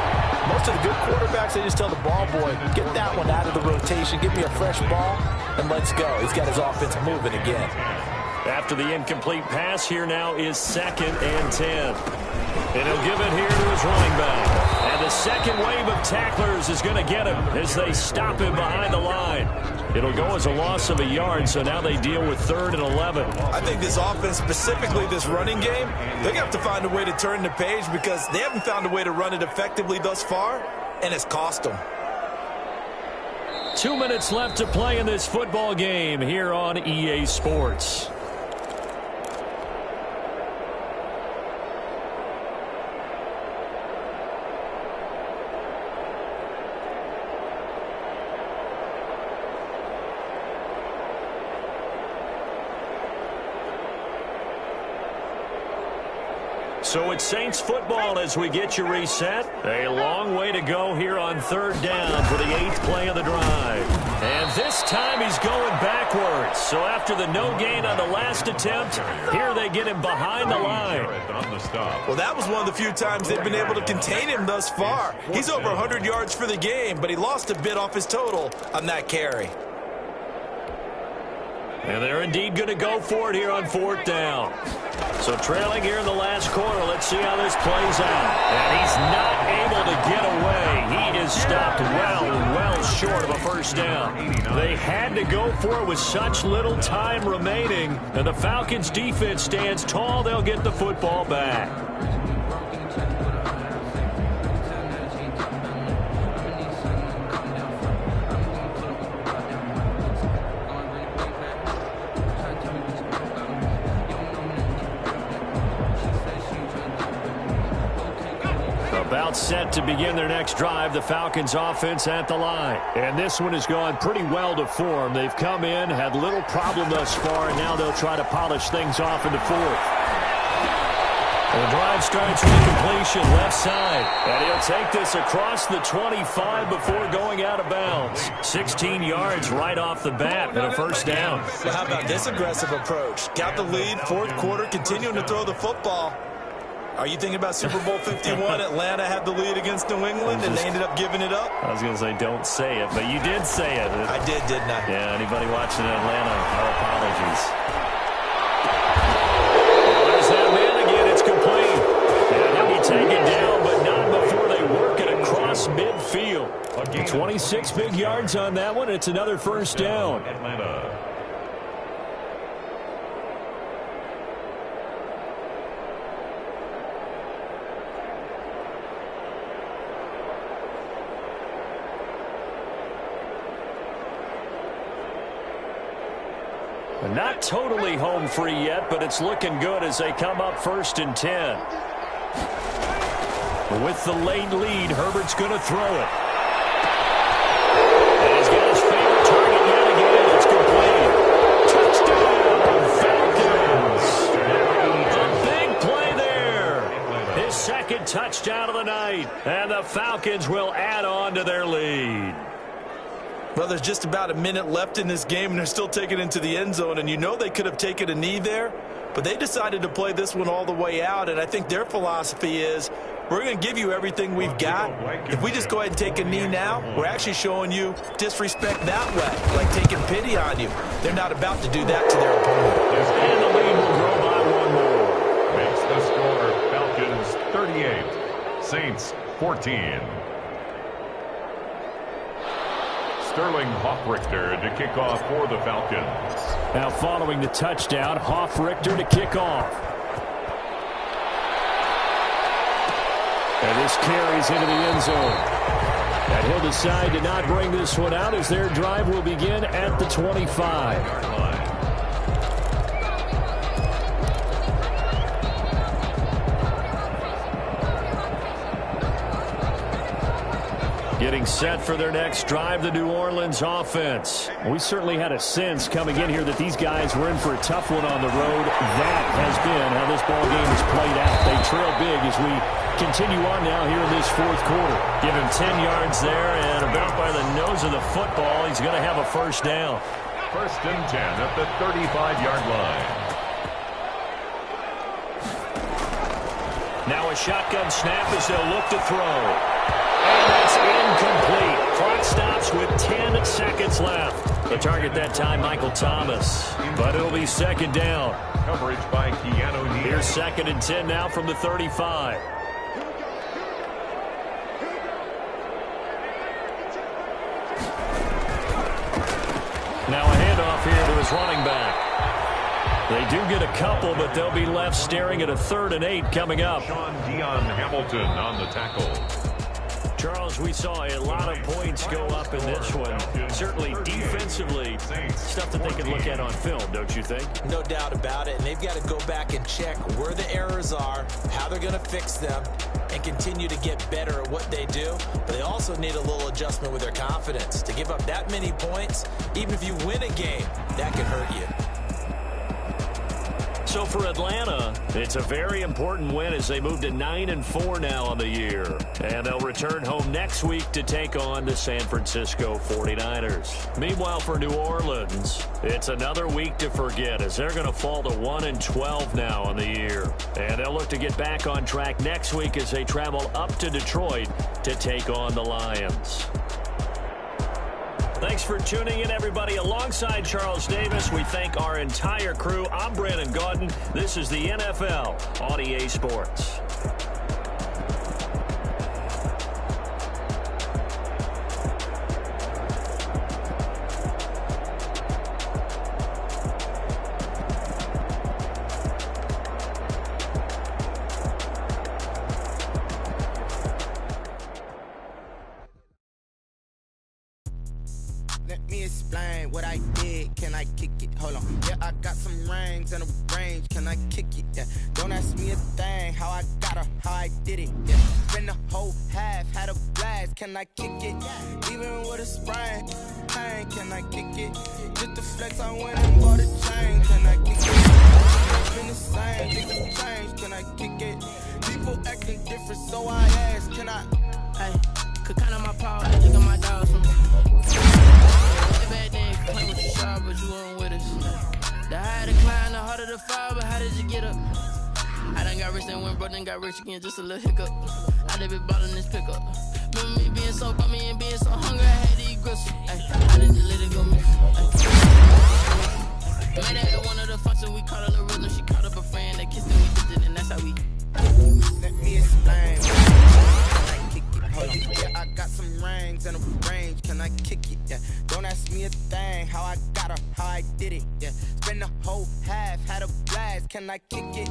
Most of the good quarterbacks, they just tell the ball boy, get that one out of the rotation, give me a fresh ball, and let's go. He's got his offense moving again. After the incomplete pass, here now is 2nd and 10. And he'll give it here to his running back. And the second wave of tacklers is going to get him as they stop him behind the line. It'll go as a loss of a yard, so now they deal with 3rd and 11. I think this offense, specifically this running game, they're going to have to find a way to turn the page because they haven't found a way to run it effectively thus far, and it's cost them. 2 minutes left to play in this football game here on EA Sports. So it's Saints football as we get you reset. A long way to go here on 3rd down for the 8th play of the drive. And this time he's going backwards. So after the no gain on the last attempt, here they get him behind the line. Well, that was one of the few times they've been able to contain him thus far. He's over 100 yards for the game, but he lost a bit off his total on that carry. And they're indeed going to go for it here on 4th down. So trailing here in the last quarter, let's see how this plays out. And he's not able to get away. He is stopped well short of a 1st down. They had to go for it with such little time remaining. And the Falcons' defense stands tall. They'll get the football back. About set to begin their next drive, the Falcons offense at the line. And this one has gone pretty well to form. They've come in, had little problem thus far, and now they'll try to polish things off in the 4th. The drive starts with a completion left side. And he'll take this across the 25 before going out of bounds. 16 yards right off the bat and a 1st down. Well, how about this aggressive approach? Got the lead, 4th quarter, continuing to throw the football. Are you thinking about Super Bowl 51? Atlanta had the lead against New England, and they ended up giving it up? I was going to say, don't say it, but you did say it. I did, didn't I? Yeah, anybody watching in Atlanta, our apologies. Well, there's that man again. It's complete. And he'll be taken down, but not before they work it across midfield. 26 big yards on that one. It's another 1st down. Atlanta. Not totally home free yet, but it's looking good as they come up 1st and 10. With the late lead, Herbert's going to throw it. And he's got his favorite target yet again. It's complete. Touchdown, Falcons. A big play there. His 2nd touchdown of the night. And the Falcons will add on to their lead. Well, there's just about a minute left in this game, and they're still taking it into the end zone. And you know they could have taken a knee there, but they decided to play this one all the way out. And I think their philosophy is, we're going to give you everything we've got. If we just go ahead and take a knee now, we're actually showing you disrespect that way, like taking pity on you. They're not about to do that to their opponent. And the lead will grow by 1 more. Makes the score Falcons 38, Saints 14. Sterling Hoffrichter to kick off for the Falcons. Now following the touchdown, Hoffrichter to kick off. And this carries into the end zone. And he'll decide to not bring this one out as their drive will begin at the 25. Getting set for their next drive, the New Orleans offense. We certainly had a sense coming in here that these guys were in for a tough one on the road. That has been how this ball game has played out. They trail big as we continue on now here in this 4th quarter. Give him 10 yards there, and about by the nose of the football, he's going to have a 1st down. 1st and 10 at the 35-yard line. Now a shotgun snap as they'll look to throw. And that's incomplete. Clock stops with 10 seconds left. The target that time, Michael Thomas. But it'll be 2nd down. Coverage by Keanu Neal. Here's 2nd and 10 now from the 35. Now a handoff here to his running back. They do get a couple, but they'll be left staring at a 3rd and 8 coming up. Sean Dion Hamilton on the tackle. Charles, we saw a lot of points go up in this one. Certainly defensively, stuff that they can look at on film, don't you think? No doubt about it. And they've got to go back and check where the errors are, how they're going to fix them, and continue to get better at what they do. But they also need a little adjustment with their confidence. To give up that many points, even if you win a game, that can hurt you. So for Atlanta, it's a very important win as they move to 9-4 now on the year. And they'll return home next week to take on the San Francisco 49ers. Meanwhile, for New Orleans, it's another week to forget as they're going to fall to 1-12 now on the year. And they'll look to get back on track next week as they travel up to Detroit to take on the Lions. Thanks for tuning in, everybody. Alongside Charles Davis, we thank our entire crew. I'm Brandon Gaudin. This is the NFL on EA Sports. Let me explain what I did. Can I kick it? Hold on. Yeah, I got some rings and a range. Can I kick it? Yeah. Don't ask me a thing. How I got her, how I did it. Yeah. Spend the whole half, had a blast. Can I kick it? Even with a sprain. Pain, can I kick it? Just the flex, I went and bought a chain. Can I kick it? It's been the same, things have changed. Can I kick it? People acting different, so I ask. Can I? Hey, could count on my power, I think of my dogs. Bad thing, complain with your shot, but you weren't with us. The higher the climb, the harder the fall, but how did you get up? I done got rich, then went broke, then got rich again, just a little hiccup. I done been ballin' this pickup. Remember me being so bummy and being so hungry, I had to eat gristle. I done just let it go miss. Made it at one of the functions, we caught a little rhythm. She caught up a friend, they kissed and we did it, and that's how we. Let me explain. Can I kick it? Hold on. Yeah, I got some rings and a range. Can I kick it? Yeah. Don't ask me a thing. How I got her, how I did it. Yeah. Spend the whole half, had a blast. Can I kick it?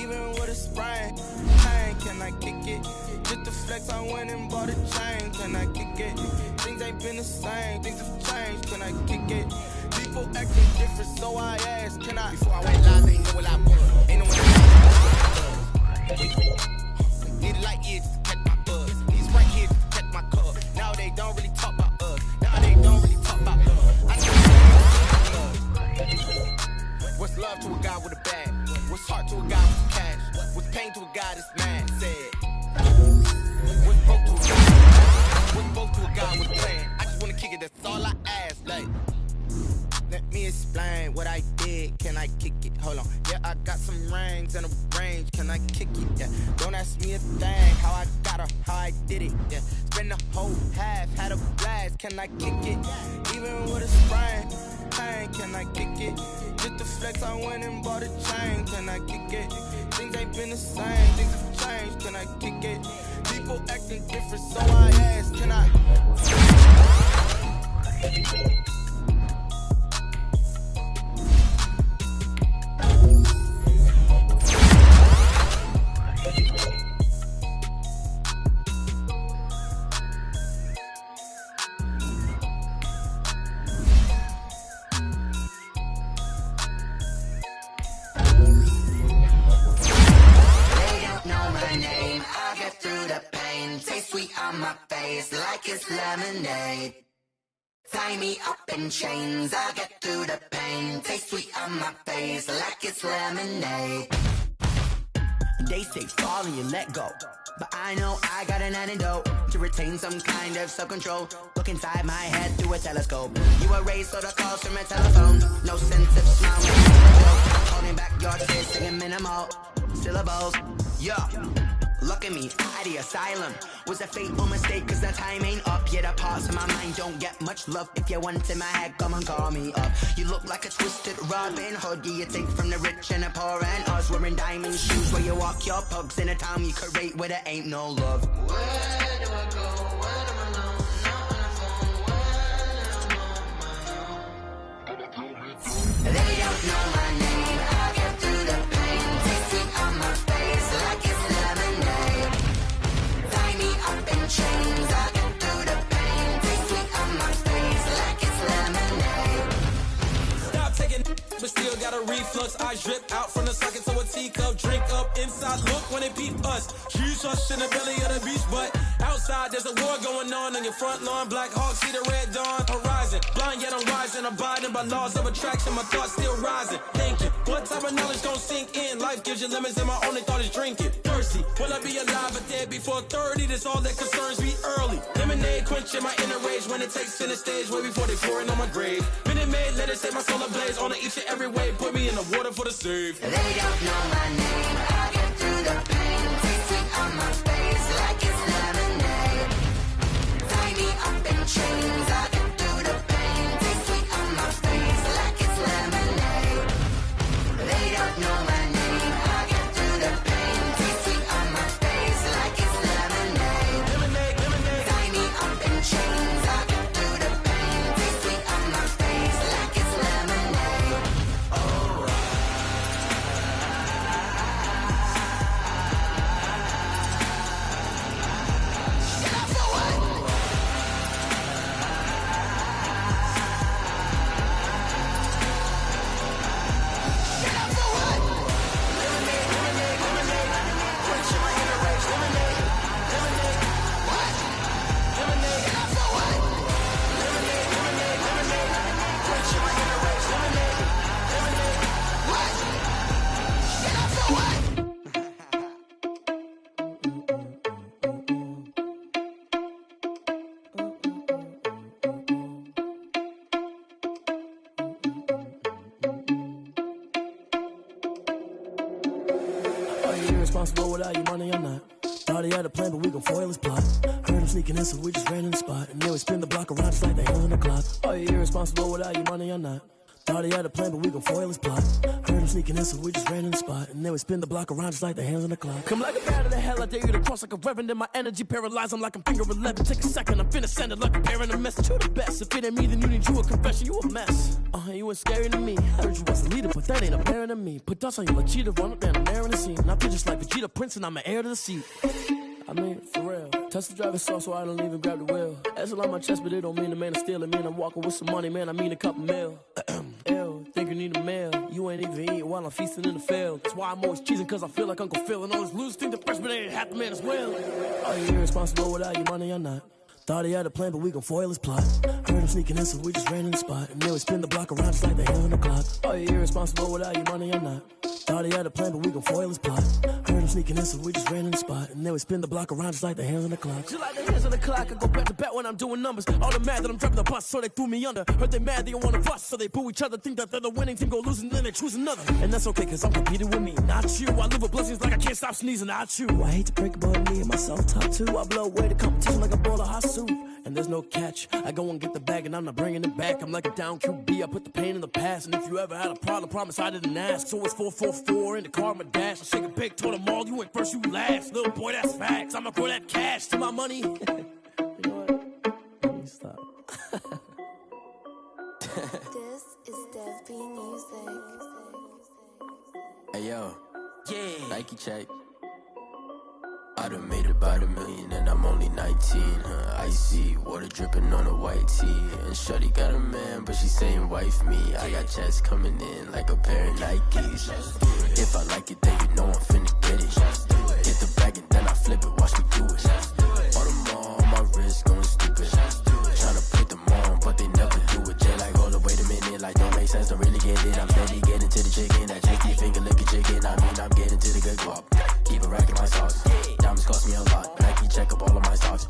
Even with a sprain. Pain, can I kick it? Just the flex, I went and bought a chain. Can I kick it? Things ain't been the same. Things have changed. Can I kick it? People acting different, so I asked. Can I? Before I went live, they know what I was. Ain't no one need a light years to catch my buzz. These right here to catch my cup. Now they don't really talk about us. Now they don't really talk about love. I know what's love to a guy with a bag? What's heart to a guy with cash? What's pain to a guy that's mad? Said. What's broke to a guy? What's broke to a guy with a plan? I just wanna kick it. That's all I ask. Like. Let me explain what I did. Can I kick it? Hold on. Yeah, I got some rings and a range. Can I kick it? Yeah. Don't ask me a thing. How I got her, how I did it. Yeah. Spend the whole half, had a blast. Can I kick it? Even with a sprain. Pain, can I kick it? Just the flex, I went and bought a chain. Can I kick it? Things ain't been the same. Things have changed. Can I kick it? People acting different, so I ask. Can I? My face like it's lemonade. Tie me up in chains, I get through the pain. Taste sweet on my face like it's lemonade. They say fall and you let go, but I know I got an antidote to retain some kind of self-control. Look inside my head through a telescope. You were raised so the calls from a telephone. No sense of smile when you tell a joke. Holding back your tears, singing minimal syllables. Yeah. Look at me, out the asylum. Was a fateful mistake, cause the time ain't up. Yet the parts of my mind don't get much love. If you want in my head, come and call me up. You look like a twisted Robin Hood. You take from the rich and the poor and us. Wearing diamond shoes where you walk your pugs in a town you create where there ain't no love. Where do I go? When I'm alone? Not on the phone. When I'm on my own. They don't know my name. I get through the pain. Taste sweet on my face like it's lemonade. Tie me up in chains. reflux, eyes drip out from the socket to a teacup. Drink up inside, look when they peep us. Jesus in the belly of the beast, but outside there's a war going on your front lawn. Black Hawk, see the red dawn horizon. Blind yet I'm rising, abiding by laws of attraction. My thoughts still rising, thinking, what type of knowledge gon' sink in? Life gives you limits and my only thought is drinking. Thirsty, will I be alive or dead before 30? That's all that concerns me early. Lemonade quenching my inner rage when it takes center stage way before they pouring on my grave. Minute Maid, let it set my soul ablaze on each and every way. Put me in the water for the save. They don't know my name, I get through the pain. Taste sweet on my face like it's lemonade. Tie me up in chains, I get through the pain. Taste sweet on my face like it's lemonade. They don't know my name, I get through the pain. Taste sweet on my face like it's lemonade. Lemonade, lemonade. Tie me up in chains, I get through the pain. Taste sweet on my face like it's lemonade. Are you irresponsible without your money or not? Thought he had a plan, but we gon' foil his plot. Heard him sneaking in, so we just ran in the spot. And then we spin the block around just like the hands on the clock. Are you irresponsible without your money or not? Thought he had a plan, but we gon' foil his plot. Heard him sneaking in, so we just ran in the spot. And then we spin the block around just like the hands on the clock. Come like a bat of the hell, I dare you to cross like a reverend. In my energy paralyzed, I'm like I'm finger 11. Take a second, I'm finna send it like a parent a message. You the best, if it ain't me, then you need you a confession. You a mess, you ain't scary to me. Heard you was a leader, but that ain't apparent to me. Put dust on you like cheetah, run up down the air in the scene. I feel just like Vegeta Prince and I'm an heir to the seat. I mean, for real. Touch the driver's soft so I don't even grab the wheel. That's on my chest, but it don't mean the man is stealing. Man, I'm walking with some money, man, I mean a couple mil. Ew, think you need a meal. You ain't even eating while I'm feasting in the field. That's why I'm always cheesing, cause I feel like Uncle Phil. And all those losers think the freshman ain't half the man as well. Are you irresponsible without your money or not? Thought he had a plan, but we gon' foil his plot. Heard him sneaking in, so we just ran in the spot. And then we spin the block around just like the hands on the clock. Are you irresponsible without your money or not? Thought he had a plan, but we gon' foil his plot. Heard him sneaking in, so we just ran in the spot. And then we spin the block around just like the hands on the clock. Just like the hands on the clock, I go back to back when I'm doing numbers. All the mad that I'm driving the bus, so they threw me under. Heard they mad, they don't wanna bust, so they boo each other. Think that they're the winning team, go losing, then they choose another. And that's okay, cause I'm competing with me, not you. I live with blessings like I can't stop sneezing, not you. I hate to break it, but me and myself top two. I blow away the competition like a bowl of hot soup. And there's no catch. I go and get the bag and I'm not bringing it back. I'm like a down QB, I put the pain in the past. And if you ever had a problem, promise I didn't ask. So it's 444 in the car, my dash. I shake a big, told them all, you ain't first, you last. Little boy, that's facts. I'ma throw that cash to my money. You know what? Let me stop. This is Dev B Music. Hey yo, yeah, Nike check. I done made about $1 million and I'm only 19. Icy water dripping on a white tee. And shorty got a man, but she saying wife me. I got checks coming in like a pair of Nikes. If I like it, then you know I'm finna get it. Get the bag and then I flip it, watch me do it. All them on my wrist going stupid. Tryna put them on, but they never do it. Jay like, hold up, wait a minute, like don't make sense, don't really get it. I'm steady getting to the chicken, that tricky finger licking chicken. I mean, I'm getting to the good guap. Keep a rack in my sauce. Diamonds cost me a lot. Nike check up all of my stocks.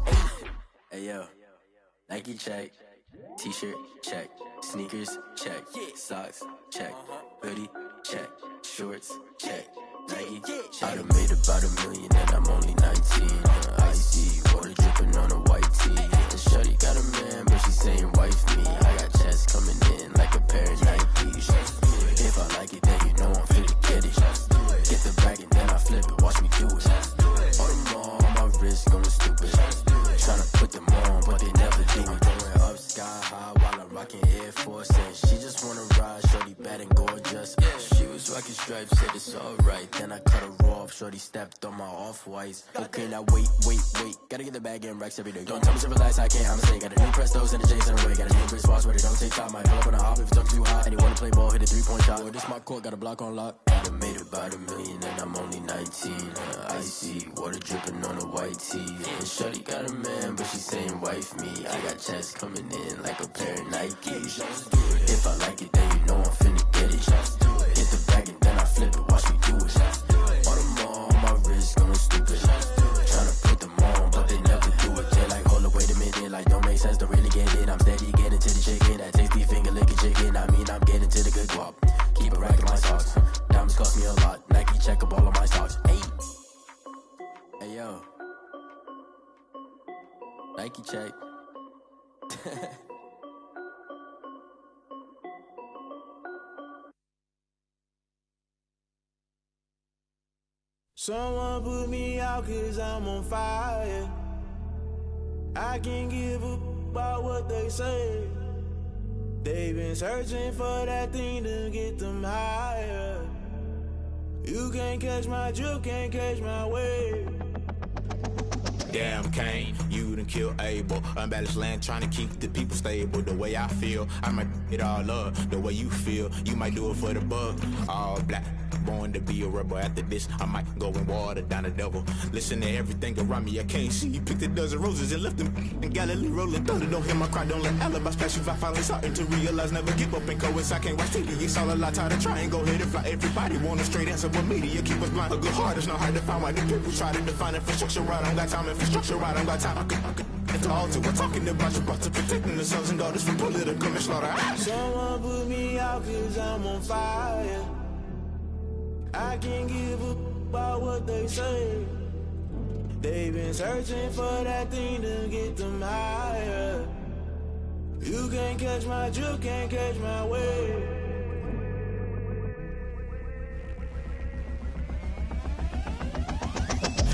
Hey yo, Nike check. T-shirt check. Sneakers check. Socks check. Hoodie check. Shorts check. Nike check. I done made about $1 million and I'm only 19. Icy water dripping on a white tee. And shorty got a man, but she saying wife me. I got checks coming in like a pair of Nikes. If I like it, then you know I'm finna get it. Get the bag and then I flip it, watch me do it. All them on my wrist going stupid. Tryna put them on, but they never do it. Going up sky high while I'm rocking Air Force. And she just wanna ride, shorty bad and gorgeous. She was rocking stripes, said it's alright. Then I cut her off, shorty stepped on my off-whites. Okay, now wait. Gotta get the bag in racks every day. Don't tell me to relax, I can't, I'm stay. Got a new Prestos and a J's in a way. Got a new Chris Foss, but it don't take time. Might pull up on a hop if it's up too hot. And you wanna play ball, hit a 3-point shot. Or this my court, got a block on lock. I done made about $1 million and I'm only 19. Icy, water dripping on a white tee. And shorty got a man, but she saying wife me. I got checks coming in like a pair of Nikes. If I like it, then you know I'm finna get it. Hit the bag and then I flip it, watch me do it. All them on my wrist going stupid. Tryna put them on, but they never do it. They like, hold up, wait a minute, like don't make sense, don't really get it. I'm steady getting to the chicken, that tasty finger licking chicken. I mean, I'm getting to the good guap. Keep a rack in my socks. Diamonds cost me a lot. Nike check up all of my stocks. Hey yo, Nike check. Someone put me out 'cause I'm on fire. I can't give a about what they say. They've been searching for that thing to get them higher. You can't catch my drift, can't catch my wave. Damn, Kane, you done killed Abel. Unbalanced land, trying to keep the people stable. The way I feel, I might it all up. The way you feel, you might do it for the bug. All black, born to be a rebel. After this, I might go and water down the devil. Listen to everything around me, I can't see. Picked a dozen roses and left them in Galilee rolling thunder. Don't hear my cry, don't let alibis pass you. I finally starting to realize, never give up and coincide. I can't watch TV, it's all a lot. Tired of trying, go ahead and fly. Everybody want a straight answer, but media keep us blind. A good heart is not hard to find. Why the people try to define infrastructure right? I don't got time. Infrastructure right, I don't got time. I could talk to. We're talking about you, about to protecting the sons and daughters from political and slaughter. Someone put me out 'cause I'm on fire. I can't give a about what they say. They've been searching for that thing to get them higher. You can't catch my drift, can't catch my wave.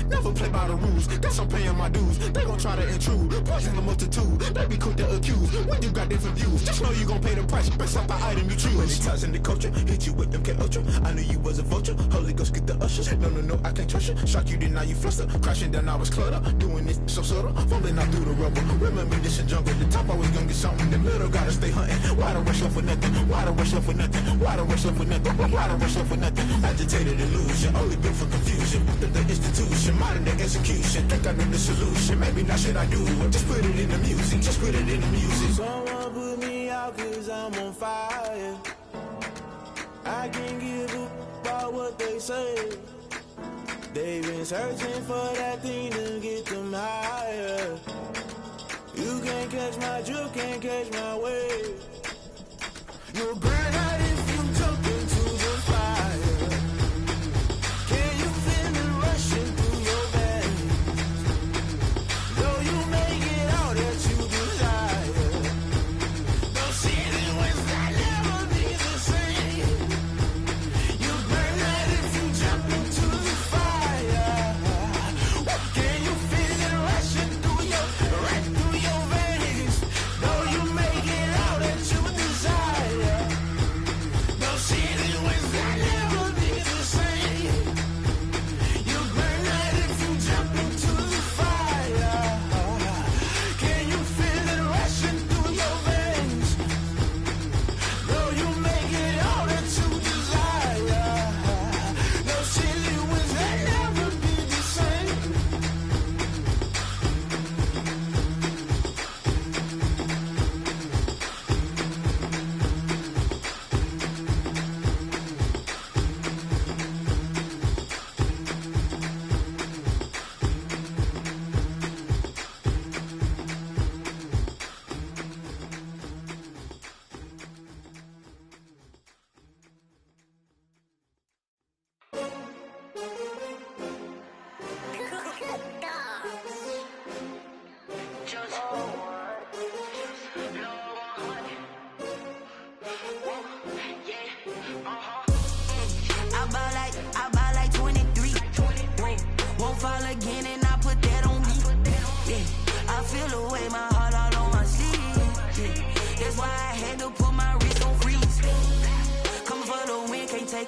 Never play by the rules, guess I'm paying my dues. They gon' try to intrude, poison the multitude. They be quick to accuse, when you got different views. Just know you gon' pay the price, based off the item you choose. When it ties in the culture, hit you with MK Ultra. I knew you was a vulture, Holy Ghost get the ushers. No, I can't trust you. Shock you, then now you fluster. Crashing down, I was clutter. Doing this so subtle, falling out through the rubble. Remember this a jungle, the top always gonna get something. The middle gotta stay hunting. Why the rush left with nothing? Why the rush left with nothing? Why the rush left with nothing? Why the rush left with nothing? Agitated illusion, only built for confusion. The institution, modern day execution. Think I know the solution. Maybe not should I do it? Just put it in the music. Just put it in the music. Someone put me out 'cause I'm on fire. I can't give a about what they say. They've been searching for that thing to get them higher. You can't catch my drift, can't catch my wave. You'll burn out if you jump into the fire. Can you feel it rushing through your veins? Though you make it all that you desire. Those situations will never be the same. You burn out if you jump into the fire. Can you feel it rushing through right through your veins? Though you make it all that you desire.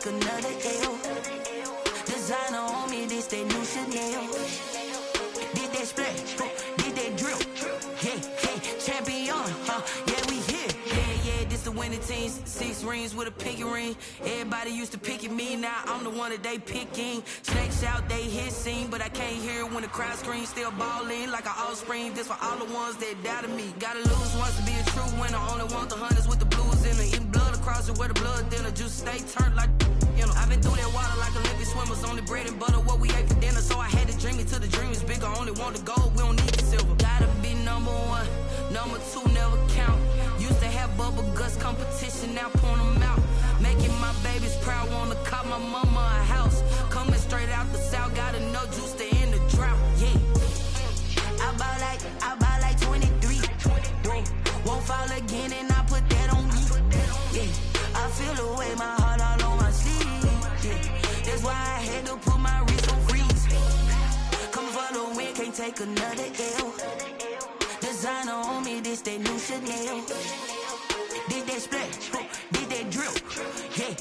take another L. Designer on me, this that new Chanel. Did that splash, did that drill. Yeah, champion, yeah, we here. Yeah, this the winning teams. 6 rings with a pinky ring. Everybody used to pick at me, now I'm the one that they picking. Snakes out, they hissing, but I can't hear when the crowd screams. Still balling like an offspring. This for all the ones that doubted me. Gotta lose once to be a true winner. Only want the hunters with the blues in it. Eating blood across it where the blood thinner. Juice stay turned like, you know. I've been through that water like Olympic swimmers. Only bread and butter, what we ate for dinner. So I had to dream it till the dream is bigger. Only want the gold, we don't need the silver. Gotta be number 1, number 2 never count. Used to have bubble guts competition, now point them out. Making my babies proud, wanna cop my mama a house. Coming straight out the south, gotta know juice to end the drought. Yeah, I buy like 23. Whoa, won't fall again and I put that on me. Yeah, I feel the way, my heart all on my sleeve. Yeah, that's why I had to put my wrist on freeze. Coming for the win, can't take another L. Designer on me, this that new Chanel. Did that splash, did that drill. Yeah,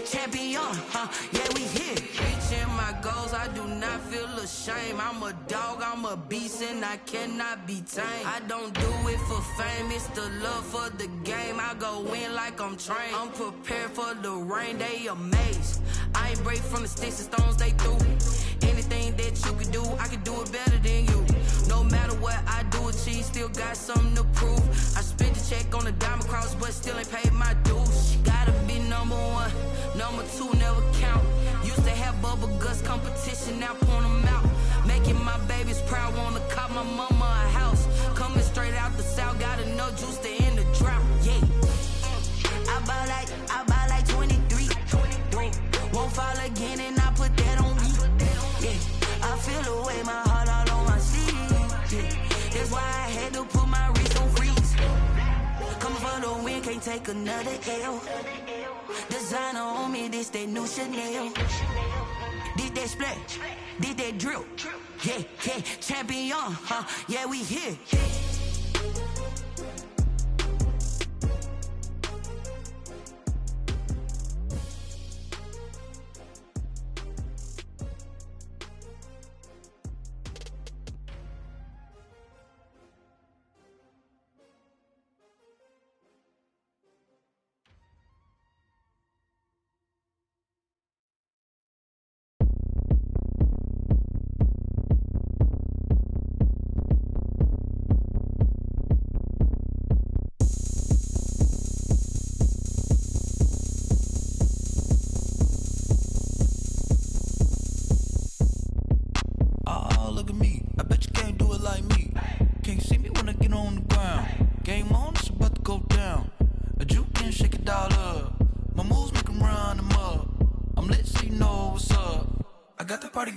champion, yeah, we here. Reaching my goals, I do not feel ashamed. I'm a dog, I'm a beast, and I cannot be tamed. I don't do it for fame, it's the love for the game. I go in like I'm trained. I'm prepared for the rain, they amazed. I ain't break from the sticks and stones they threw. Anything that you can do, I can do it better than you. No matter what I do, achieve, still got something to prove. I spent the check on the diamond cross, but still ain't paid my dues. Gotta be number 1, number 2 never count. Used to have bubble guts competition, now point them out. Making my babies proud, wanna cop my mama a house. Coming straight out the south, gotta know juice to end the drought. Yeah, I buy like 23. Won't fall again and I put that on me. Yeah, I feel the way, my heart all on my sleeve. Yeah, that's why I had to put my wrist on freeze. Coming for the win, can't take another L. Designer on me, this that new Chanel. Did that splash, did that drill. Yeah, champion, yeah, we here.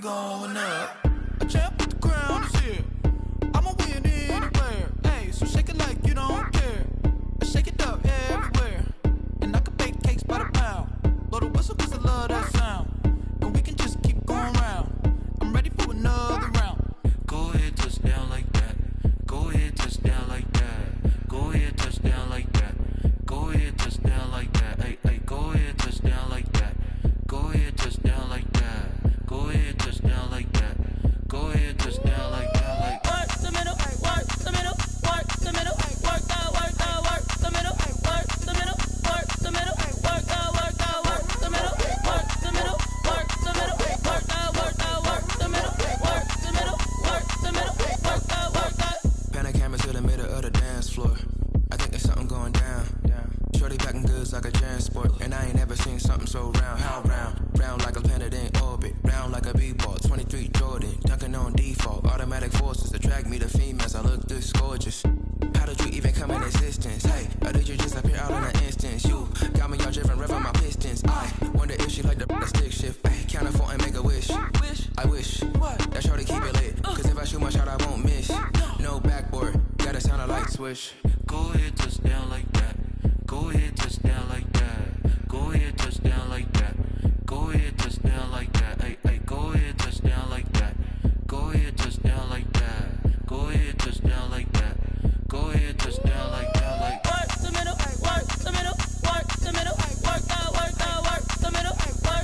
Going up, a champ with the crown is here. I'ma win anywhere. Hey, so shake it like you don't care. Shake it up everywhere. And I can bake cakes by the pound. Blow the whistle cause I love that sound. And we can just keep going round. I'm ready for another round. Go ahead, touch down like that. Go ahead, touch down like that. Go ahead, touch down like that. Go ahead, touch down like that. Hey, go ahead, touch down like that. Go ahead, touch down like that. Go ahead, touch down like that. Go ahead, touch down like that. Like work the middle, work the middle, work the middle, work the middle, work the middle, work the middle, work the middle, work the middle, work the middle, work the middle, work the middle, work the middle, work the. Pan a camera to the middle of the dance floor. I think there's something going down. Shorty packing goods like a transport, and I ain't never seen something so round. How round? Round like a planet in orbit, round like a b-ball. 23 Jordan, dunking on default. Automatic forces attract me to females. I look this gorgeous. How did you even come in existence? Hey, or did you just appear out in an instance? You got me all driven, revving my pistons. I wonder if she like the stick shift. Ay, count a four and make a wish. I wish that shorty keep it lit. Cause if I shoot my shot, I won't miss. No backboard, gotta sound a light switch. Go ahead, touch down like that. Go ahead, touch down like that. Go ahead, touch down like that. Go ahead, touch down like that. Hey, go ahead, touch down like that. Go ahead, touch down like that. Go ahead, touch down like that. Go ahead, touch down like that. Like work the middle, work the middle, work the middle, work the middle, work the middle, work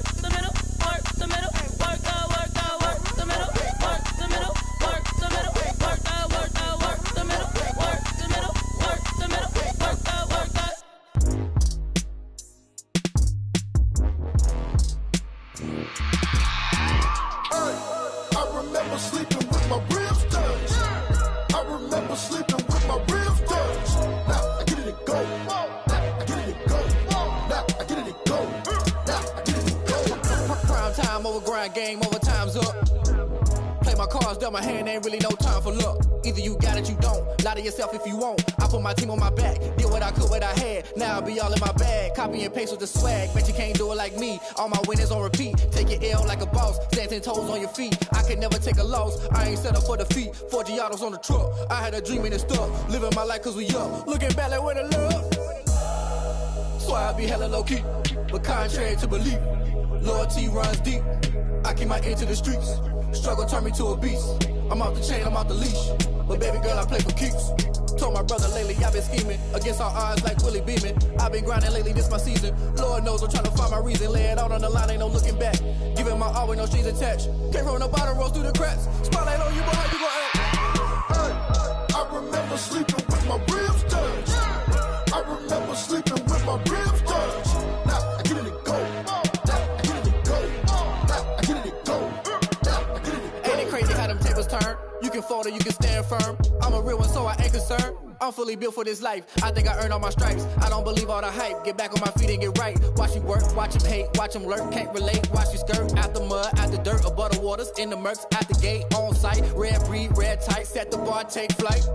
grind game, overtime's up. Play my cards, dealt my hand, ain't really no time for luck. Either you got it, you don't. Lie to yourself if you won't. I put my team on my back, did what I could, what I had. Now I'll be all in my bag, copy and paste with the swag. Bet you can't do it like me. All my winners on repeat. Take your L like a boss, stand 10 toes on your feet. I can never take a loss, I ain't set up for defeat. 4 Giottos on the truck, I had a dream and it stuck. Living my life cause we up, looking back like where the love. So I be hella low key, but contrary to belief, loyalty runs deep. I keep my ear to the streets. Struggle turned me to a beast. I'm off the chain, I'm off the leash. But baby girl, I play for keeps. Told my brother lately, I've been scheming against all odds like Willie Beeman. I've been grinding lately, this my season. Lord knows I'm trying to find my reason. Lay it out on the line, ain't no looking back. Giving my all with no strings attached. Came from the bottom, rose through the cracks. Spotlight on you, but how you gon' act? Hey, I remember sleeping with my ribs touched. I remember sleeping with my ribs touched. Now I get it to go. Now I get it to go. Now I get it to go. Ain't it crazy how them tables turn? You can fold or you can stand firm. I'm a real one, so I ain't concerned. I'm fully built for this life. I think I earned all my stripes. I don't believe all the hype. Get back on my feet and get right. Watch you work, watch him hate, watch him lurk. Can't relate, watch you skirt. Out the mud, out the dirt, above the waters, in the murks, out the gate, on site. Red breed, red tight, set the bar, take flight.